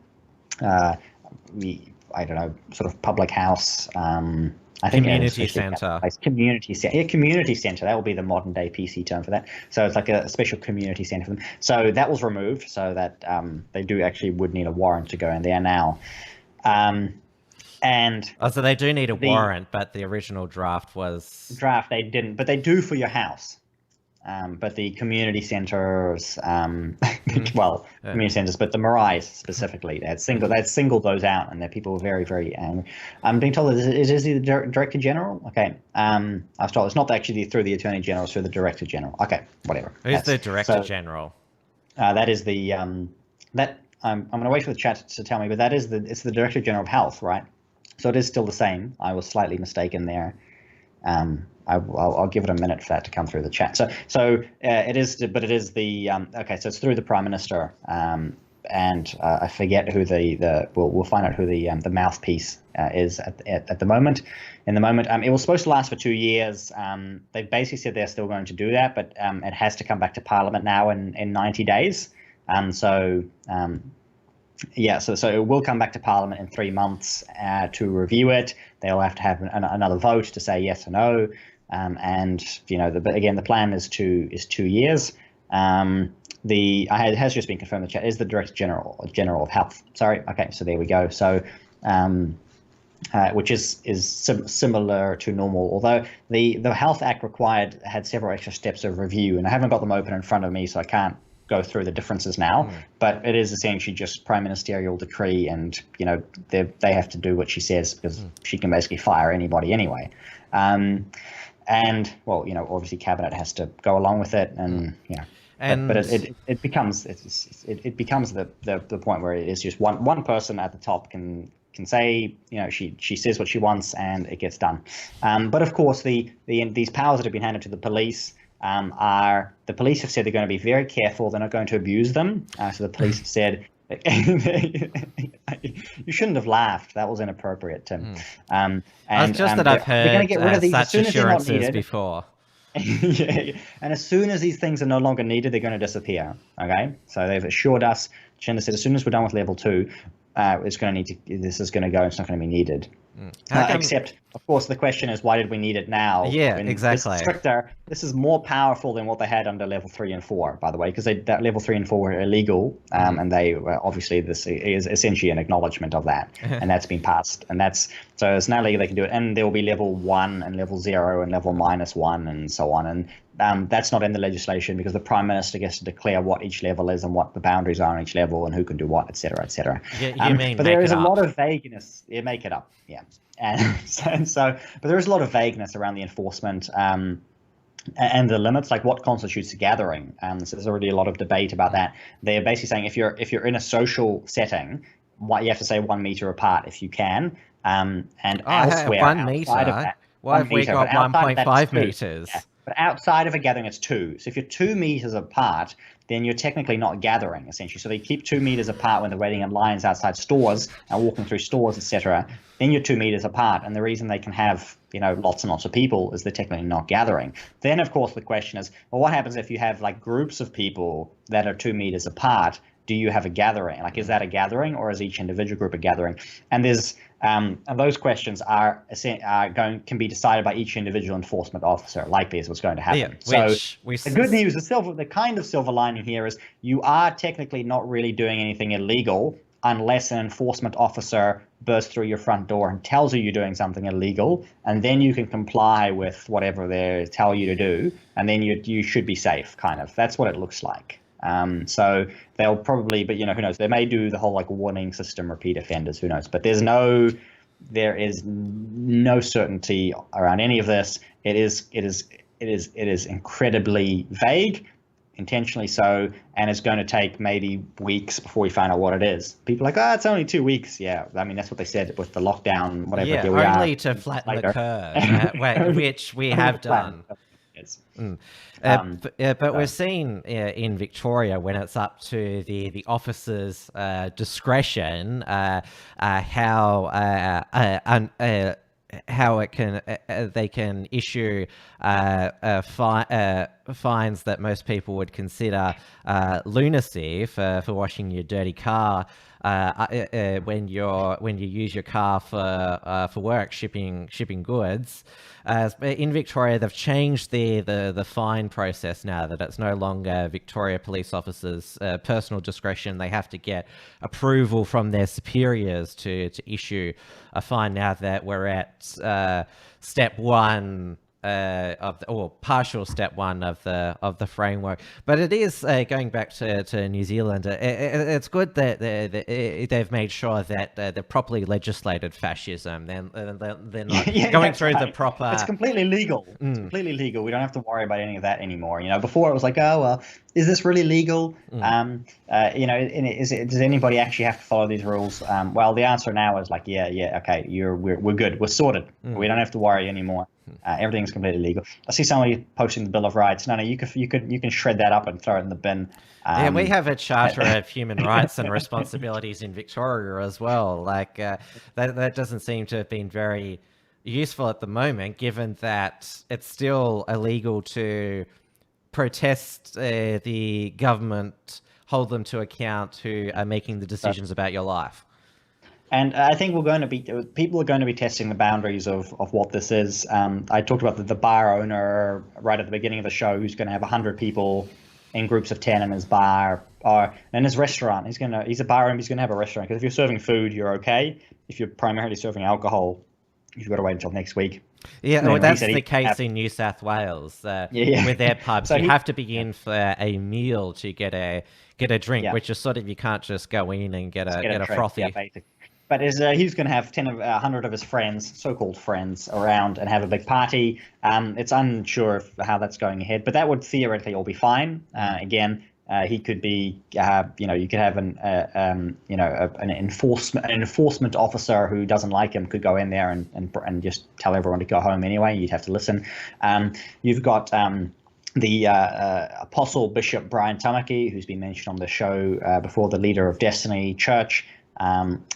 Speaker 2: don't know, sort of public house. I think
Speaker 1: community centre.
Speaker 2: Community centre. Yeah, community centre. That will be the modern day PC term for that. So it's like a special community centre for them. So that was removed, so that they would need a warrant to go in there now.
Speaker 1: So they do need a warrant, but the original draft
Speaker 2: they didn't, but they do for your house. But the community centres, community centres, but the maraes specifically, they'd singled those out, and people were very, very angry. I'm being told that it is the Director General. Okay, I was told it's not actually through the Attorney General, it's through the Director General. Okay, whatever.
Speaker 1: Who's the Director General?
Speaker 2: That is the I'm going to wait for the chat to tell me, but it's the Director General of Health, right? So it is still the same. I was slightly mistaken there. I'll give it a minute for that to come through the chat. So it is, but it is the okay. So it's through the Prime Minister, and I forget who we'll find out who the mouthpiece is at the moment. In the moment, it was supposed to last for 2 years. They basically said they're still going to do that, but it has to come back to Parliament now in 90 days. So it will come back to Parliament in 3 months to review it. They'll have to have another vote to say yes or no. The plan is 2 years. It has just been confirmed in the chat. Is the Director General of Health? Sorry. Okay. So there we go. So, which is similar to normal, although the Health Act had several extra steps of review, and I haven't got them open in front of me, so I can't go through the differences now. But it is essentially just prime ministerial decree, and they have to do what she says because she can basically fire anybody anyway. Obviously cabinet has to go along with it, but it becomes the point where it is just one person at the top can say, she says what she wants and it gets done. But of course these powers that have been handed to the police the police have said they're going to be very careful. They're not going to abuse them. So the police have said, you shouldn't have laughed. That was inappropriate, Tim.
Speaker 1: I've heard
Speaker 2: get rid of these
Speaker 1: such assurances before.
Speaker 2: Yeah. And as soon as these things are no longer needed, they're going to disappear. Okay, so they've assured us. Jacinda said, as soon as we're done with level 2, this is going to go. It's not going to be needed. Except, of course, the question is, why did we need it now?
Speaker 1: Yeah, exactly.
Speaker 2: This is stricter. This is more powerful than what they had under level 3 and 4, by the way, because that level 3 and 4 were illegal, and they obviously this is essentially an acknowledgement of that, and that's been passed, and so it's now legal. They can do it, and there will be level 1 and level 0 and level -1 and so on, and that's not in the legislation because the Prime Minister gets to declare what each level is and what the boundaries are on each level and who can do what, etc., etc. But there is a lot of vagueness. You make it up, yeah. But there is a lot of vagueness around the enforcement and the limits, like what constitutes a gathering. So there's already a lot of debate about that. They're basically saying if you're in a social setting, you have to say 1 meter apart if you can, and elsewhere
Speaker 1: 1 meter. Why have we got 1.5 meters?
Speaker 2: Yeah. But outside of a gathering, it's 2. So if you're 2 meters apart, then you're technically not gathering, essentially. So they keep 2 meters apart when they're waiting in lines outside stores and walking through stores, etc. Then you're 2 meters apart. And the reason they can have, lots and lots of people is they're technically not gathering. Then, of course, the question is, well, what happens if you have like groups of people that are 2 meters apart? Do you have a gathering? Like, is that a gathering, or is each individual group a gathering? And there's and those questions can be decided by each individual enforcement officer. Likely is what's going to happen. Yeah, the good news, the kind of silver lining here is you are technically not really doing anything illegal unless an enforcement officer bursts through your front door and tells you you're doing something illegal, and then you can comply with whatever they tell you to do, and then you should be safe. Kind of. That's what it looks like. So they'll probably, but who knows? They may do the whole like warning system, repeat offenders. Who knows? But there's no there is no certainty around any of this. It is incredibly vague, intentionally so, and it's going to take maybe weeks before we find out what it is. People are like, oh, it's only 2 weeks. Yeah, I mean, that's what they said with the lockdown, whatever.
Speaker 1: Yeah,
Speaker 2: Here we
Speaker 1: only
Speaker 2: are
Speaker 1: to flatten the
Speaker 2: later.
Speaker 1: curve, which we have done.
Speaker 2: Yes.
Speaker 1: But we're seeing in Victoria, when it's up to the officers' discretion, how it can they can issue fines that most people would consider lunacy for washing your dirty car when you use your car for work, shipping goods. In Victoria, they've changed the fine process now, that it's no longer Victoria police officers' personal discretion. They have to get approval from their superiors to issue a fine, now that we're at step one or partial step one of the framework. But it is going back to New Zealand. It's good that they've made sure that they're properly legislated fascism. They're not going through the proper.
Speaker 2: It's completely legal. It's completely legal. We don't have to worry about any of that anymore. Before it was like, oh well, is this really legal? Does anybody actually have to follow these rules? Well, the answer now is like, yeah, okay, we're good, we're sorted. We don't have to worry anymore. Everything's completely legal. I see somebody posting the Bill of Rights. No, you can shred that up and throw it in the bin.
Speaker 1: Yeah, we have a Charter of Human Rights and Responsibilities in Victoria as well. Like that doesn't seem to have been very useful at the moment, given that it's still illegal to protest the government, hold them to account who are making the decisions about your life.
Speaker 2: And I think people are going to be testing the boundaries of what this is. I talked about the bar owner right at the beginning of the show, who's going to have 100 people in groups of 10 in his bar or in his restaurant. He's a bar owner. He's going to have a restaurant, because if you're serving food, you're okay. If you're primarily serving alcohol, you've got to wait until next week.
Speaker 1: Yeah, well, that's the case in New South Wales with their pubs. So you have to be in for a meal to get a drink, which is sort of, you can't just go in and get a frothy.
Speaker 2: Yeah, but he's going to have 100 of his friends, so-called friends, around and have a big party. It's unsure how that's going ahead, but that would theoretically all be fine. Again, he could be, you could have an enforcement officer who doesn't like him could go in there and just tell everyone to go home anyway. You'd have to listen. You've got the Apostle Bishop Brian Tamaki, who's been mentioned on the show before, the leader of Destiny Church,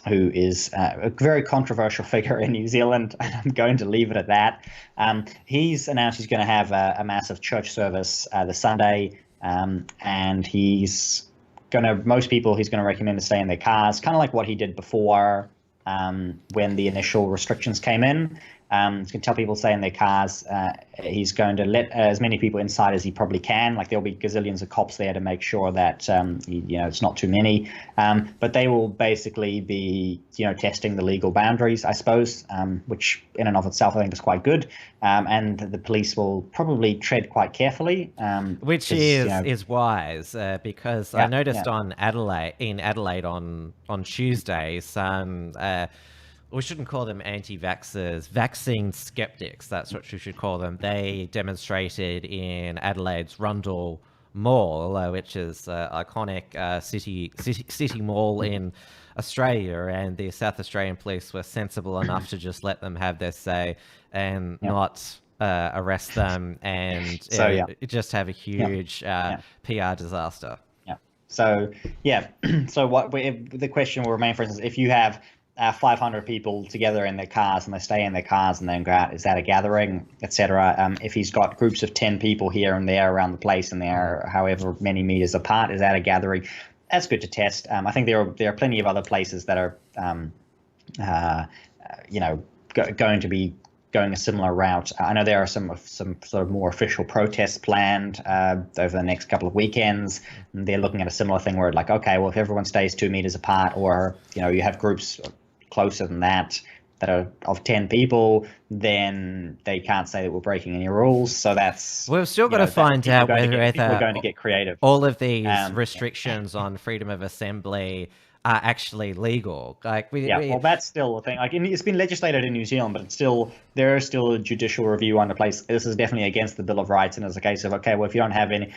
Speaker 2: who is a very controversial figure in New Zealand, and I'm going to leave it at that. He's announced he's going to have a massive church service this Sunday, and he's going to recommend to stay in their cars, kind of like what he did before when the initial restrictions came in. He's going to tell people to stay in their cars. He's going to let as many people inside as he probably can. Like, there'll be gazillions of cops there to make sure that it's not too many. But they will basically be testing the legal boundaries, I suppose, which in and of itself I think is quite good. And the police will probably tread quite carefully,
Speaker 1: which is wise, because I noticed in Adelaide on Tuesday, some. We shouldn't call them anti-vaxxers, vaccine skeptics. That's what we should call them. They demonstrated in Adelaide's Rundle Mall, which is iconic city mall in Australia, and the South Australian police were sensible enough to just let them have their say and not arrest them, and just have a huge PR disaster. Yeah.
Speaker 2: So what the question will remain, for instance, if you have 500 people together in their cars and they stay in their cars and then go out, is that a gathering, etc.? If he's got groups of 10 people here and there around the place and they're however many meters apart, is that a gathering? That's good to test. I think there are plenty of other places that are going to be going a similar route. I know there are some sort of more official protests planned over the next couple of weekends. And they're looking at a similar thing where, like, okay, well, if everyone stays 2 meters apart, or you have groups closer than that are of 10 people, then they can't say that we're breaking any rules. So
Speaker 1: we've still got to find out whether
Speaker 2: we're going to get creative.
Speaker 1: All of these restrictions on freedom of assembly are actually legal. Like
Speaker 2: Well, that's still a thing. Like, it's been legislated in New Zealand, but there is still a judicial review under place. This is definitely against the Bill of Rights, and it's a case of, okay, well, if you don't have any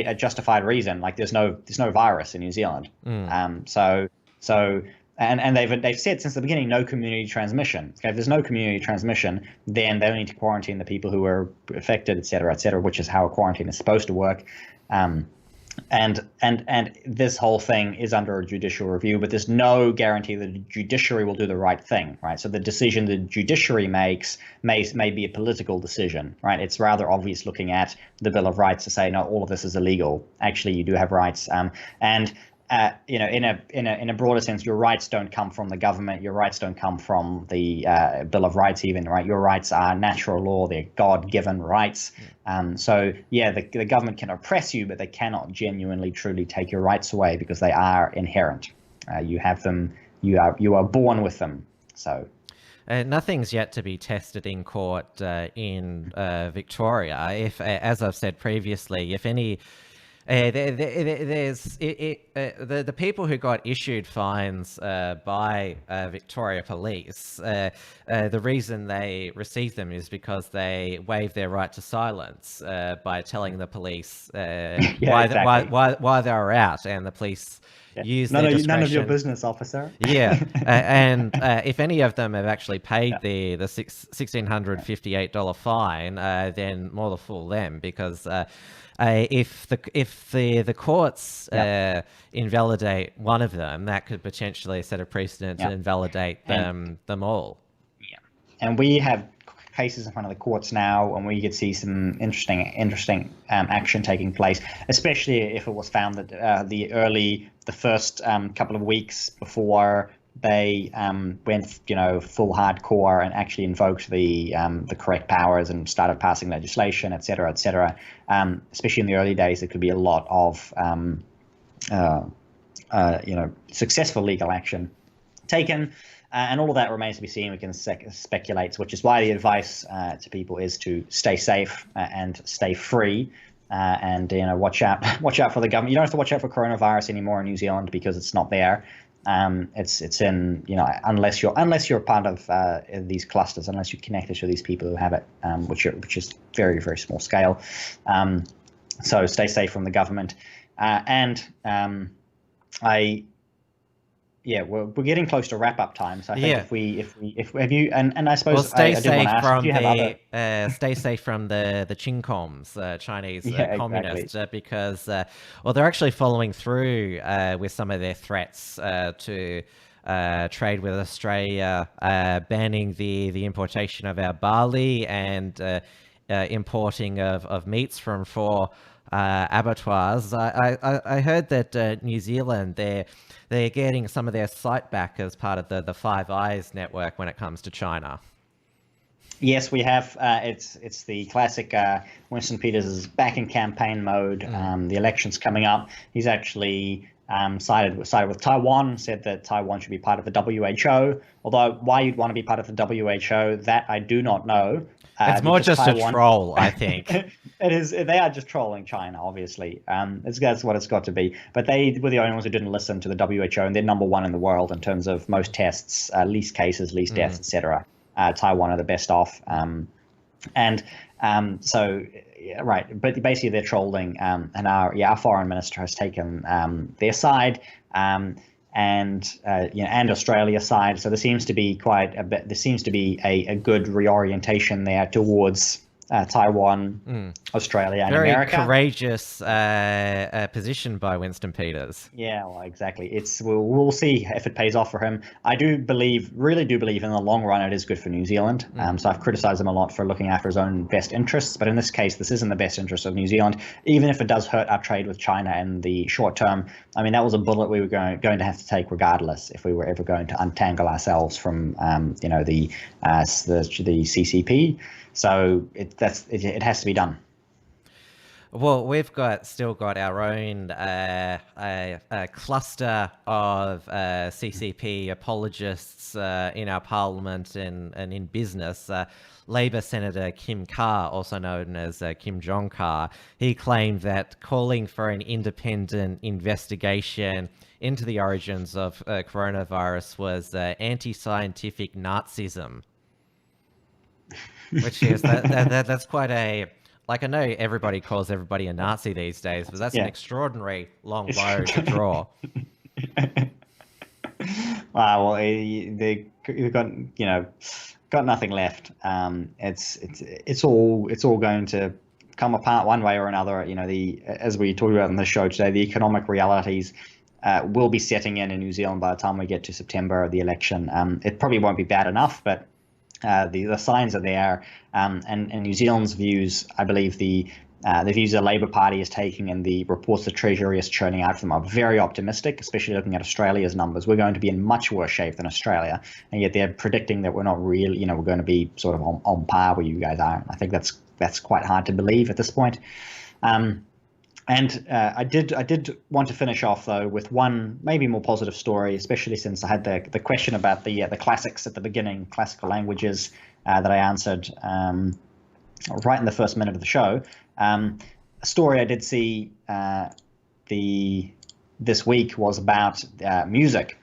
Speaker 2: a justified reason, like there's no virus in New Zealand. And they've said since the beginning, no community transmission. Okay, if there's no community transmission, then they only need to quarantine the people who are affected, et cetera, which is how a quarantine is supposed to work. And this whole thing is under a judicial review, but there's no guarantee that the judiciary will do the right thing, right? So the decision the judiciary makes may be a political decision, right? It's rather obvious looking at the Bill of Rights to say, no, all of this is illegal. Actually, you do have rights, in a broader sense, your rights don't come from the government. Your rights don't come from the Bill of Rights even, right? Your rights are natural law. They're God-given rights. The government can oppress you, but they cannot genuinely, truly take your rights away because they are inherent. You have them. You are born with them. So.
Speaker 1: Nothing's yet to be tested in court in Victoria. If, as I've said previously, if any. The people who got issued fines by Victoria Police, the reason they received them is because they waived their right to silence by telling the police why they were out, and the police used their discretion.
Speaker 2: None of your business, officer.
Speaker 1: And if any of them have actually paid the $1,658 fine, then more the fool them, because. If the courts invalidate one of them, that could potentially set a precedent to invalidate them all.
Speaker 2: Yeah, and we have cases in front of the courts now, and we could see some interesting action taking place, especially if it was found that the first couple of weeks before they went, full hardcore and actually invoked the correct powers and started passing legislation, et cetera, et cetera. Especially in the early days, there could be a lot of, successful legal action taken. And all of that remains to be seen. We can speculate, which is why the advice to people is to stay safe and stay free. And watch out for the government. You don't have to watch out for coronavirus anymore in New Zealand because it's not there. It's in, unless you're part of these clusters, unless you're connected to these people who have it, which is very, very small scale. So stay safe from the government. We're getting close to wrap up time. So I think if you and I suppose
Speaker 1: stay
Speaker 2: I did want to ask,
Speaker 1: from
Speaker 2: do you have other...
Speaker 1: stay safe from the Chincoms, Chinese communists, because they're actually following through with some of their threats to trade with Australia, banning the importation of our barley and importing of meats from 4 abattoirs. I heard that New Zealand, they're getting some of their sight back as part of the Five Eyes network when it comes to China.
Speaker 2: Yes, we have. It's the classic. Winston Peters is back in campaign mode. The election's coming up. He's actually sided with Taiwan. Said that Taiwan should be part of the WHO. Although why you'd want to be part of the WHO, that I do not know.
Speaker 1: It's more just Taiwan, a troll, I think.
Speaker 2: It is. They are just trolling China, obviously. That's what it's got to be. But they were the only ones who didn't listen to the WHO, and they're number 1 in the world in terms of most tests, least cases, least deaths, etc. Taiwan are the best off. Right. But basically, they're trolling, and our foreign minister has taken their side. And Australia's side. So there seems to be a good reorientation there towards Taiwan, Australia, and America.
Speaker 1: Very courageous position by Winston Peters.
Speaker 2: Yeah, well, exactly. We'll see if it pays off for him. I really do believe in the long run it is good for New Zealand. So I've criticized him a lot for looking after his own best interests, but in this case, this isn't the best interest of New Zealand, even if it does hurt our trade with China in the short term. I mean, that was a bullet we were going to have to take regardless if we were ever going to untangle ourselves from the CCP. So it has to be done.
Speaker 1: Well, we've still got our own cluster of CCP apologists in our parliament and in business. Labor Senator Kim Carr, also known as Kim Jong Carr, he claimed that calling for an independent investigation into the origins of coronavirus was anti-scientific Nazism. Which is that's quite a, like, I know everybody calls everybody a Nazi these days, but that's an extraordinary long bow to draw.
Speaker 2: Well, they've got nothing left. It's all going to come apart one way or another. As we talked about in the show today, the economic realities will be setting in New Zealand by the time we get to September of the election. It probably won't be bad enough, but the signs are there, and New Zealand's views, I believe the views the Labour Party is taking and the reports the Treasury is churning out from are very optimistic, especially looking at Australia's numbers. We're going to be in much worse shape than Australia, and yet they're predicting that we're not really, we're going to be sort of on par where you guys are. I think that's quite hard to believe at this point. And I did want to finish off though with one maybe more positive story, especially since I had the question about the classics at the beginning, classical languages that I answered right in the first minute of the show. A story I did see this week was about music.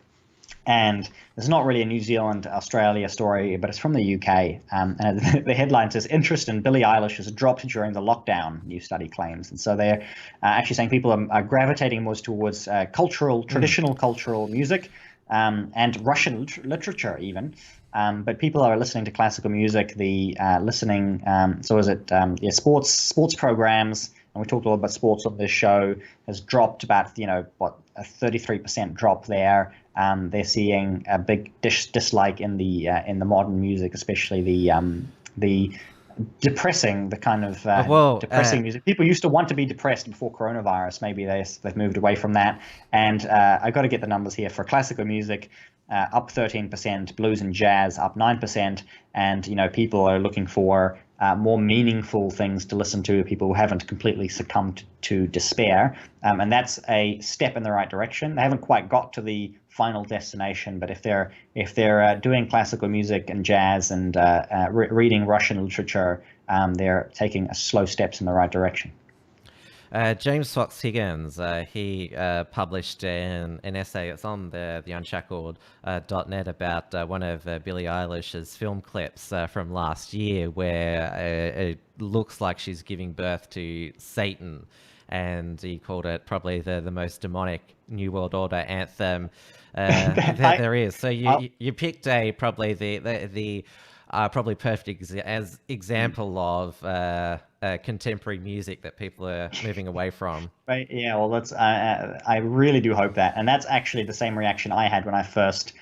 Speaker 2: And it's not really a New Zealand, Australia story, but it's from the UK. And the headline says, interest in Billie Eilish has dropped during the lockdown, new study claims. And so they're actually saying people are gravitating more towards traditional cultural music and Russian literature even. But people are listening to classical music, sports programs, and we talked a lot about sports on this show, has dropped about, a 33% drop there. They're seeing a big dislike in the modern music, especially the depressing, the kind of depressing music. People used to want to be depressed before coronavirus. Maybe they've moved away from that. And I got to get the numbers here for classical music. Up 13%, blues and jazz up 9%, and people are looking for more meaningful things to listen to, people who haven't completely succumbed to despair, and that's a step in the right direction. They haven't quite got to the final destination, but if they're doing classical music and jazz and reading Russian literature, they're taking slow steps in the right direction.
Speaker 1: James Fox Higgins, he published an essay. It's on the unshackled.net about one of Billie Eilish's film clips from last year, where it looks like she's giving birth to Satan, and he called it probably the most demonic New World Order anthem there is. So you picked probably the probably perfect example of contemporary music that people are moving away from.
Speaker 2: Right. Yeah. Well, that's. I really do hope that, and that's actually the same reaction I had when I first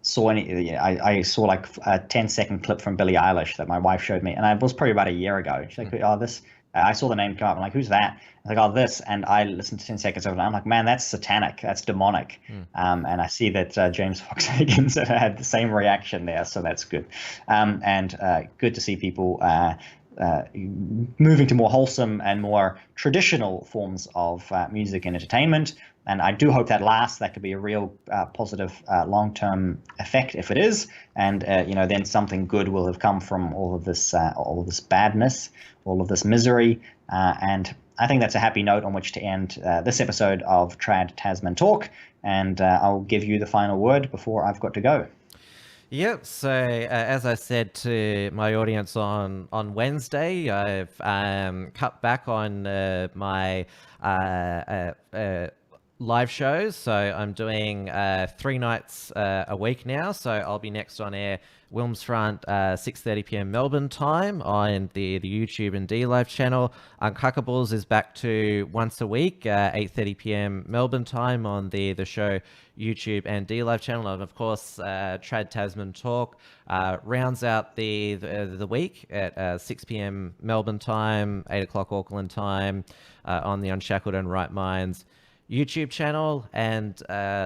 Speaker 2: saw any. I saw like a 10-second clip from Billie Eilish that my wife showed me, and it was probably about a year ago. She's like, "Oh, this." I saw the name come up. I'm like, "Who's that?" I was like, "Oh, this." And I listened to 10 seconds of it. And I'm like, "Man, that's satanic. That's demonic." And I see that James Fox Higgins had the same reaction there, so that's good. And good to see people moving to more wholesome and more traditional forms of music and entertainment. And I do hope that lasts. That could be a real positive long-term effect if it is. And then something good will have come from all of this badness, all of this misery. And I think that's a happy note on which to end this episode of Trad Tasman Talk. And I'll give you the final word before I've got to go.
Speaker 1: Yep. So as I said to my audience on Wednesday, I've cut back on my live shows. So I'm doing 3 nights a week now. So I'll be next on air Wilms Front 6:30 p.m. Melbourne time on the YouTube and D Live channel. Uncockables is back to once a week 8:30 p.m. Melbourne time on the show YouTube and D Live channel. And of course Trad Tasman Talk rounds out the week at 6 p.m. Melbourne time, 8 o'clock Auckland time on the Unshackled and Right Minds YouTube channel. And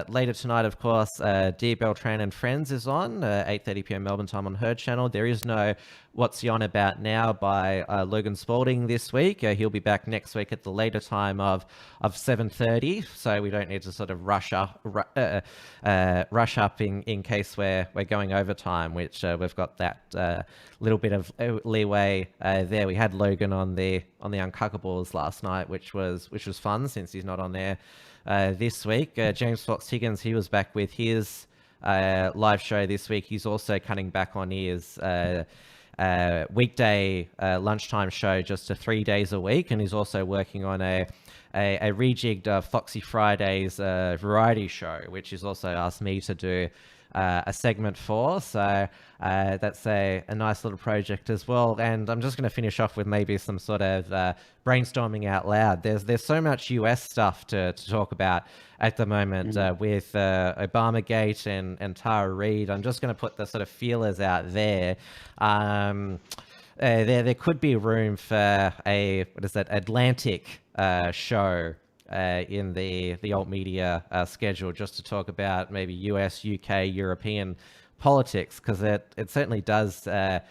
Speaker 1: later tonight, of course, Dear Beltran and Friends is on 8:30 p.m. Melbourne time on her channel. There is no What's He On About Now by Logan Spalding this week. He'll be back next week at the later time of 7:30, so we don't need to sort of rush up in case we're going overtime, which we've got that little bit of leeway there. We had Logan on the Uncuckables last night, which was fun since he's not on there this week. James Fox Higgins, he was back with his live show this week. He's also cutting back on his weekday lunchtime show just to 3 days a week, and he's also working on a rejigged Foxy Fridays variety show, which he's also asked me to do a segment for. So that's a nice little project as well. And I'm just going to finish off with maybe some sort of brainstorming out loud. There's so much US stuff to talk about at the moment with Obamagate and Tara Reid. I'm just going to put the sort of feelers out there. There could be room for a Atlantic show in the alt media schedule, just to talk about maybe US, UK, European politics, because it certainly does. I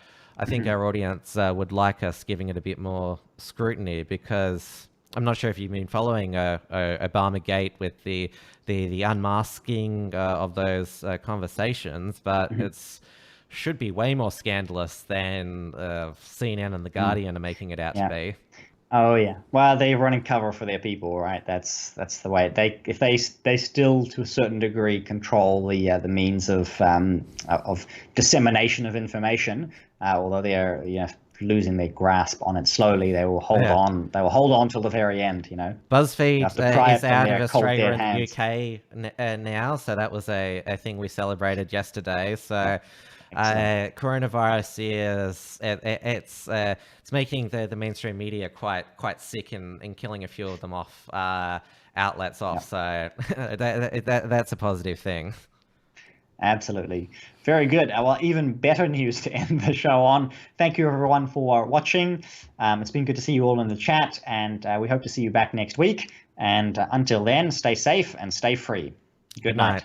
Speaker 1: think our audience would like us giving it a bit more scrutiny, because I'm not sure if you've been following Obamagate with the unmasking of those conversations, but it's should be way more scandalous than CNN and The Guardian are making it out to be.
Speaker 2: Oh yeah, well, they're running cover for their people, right? That's the way if they still to a certain degree control the means of dissemination of information, although they are losing their grasp on it slowly. They will hold on. They will hold on till the very end.
Speaker 1: BuzzFeed is out of Australia and the UK now, so that was a thing we celebrated yesterday. So. Coronavirus is it's making the mainstream media quite sick and killing a few of them off outlets off. So that's a positive thing.
Speaker 2: Absolutely. Very good. Well, even better news to end the show on. Thank you everyone for watching. It's been good to see you all in the chat, and we hope to see you back next week. And until then, stay safe and stay free. Good night.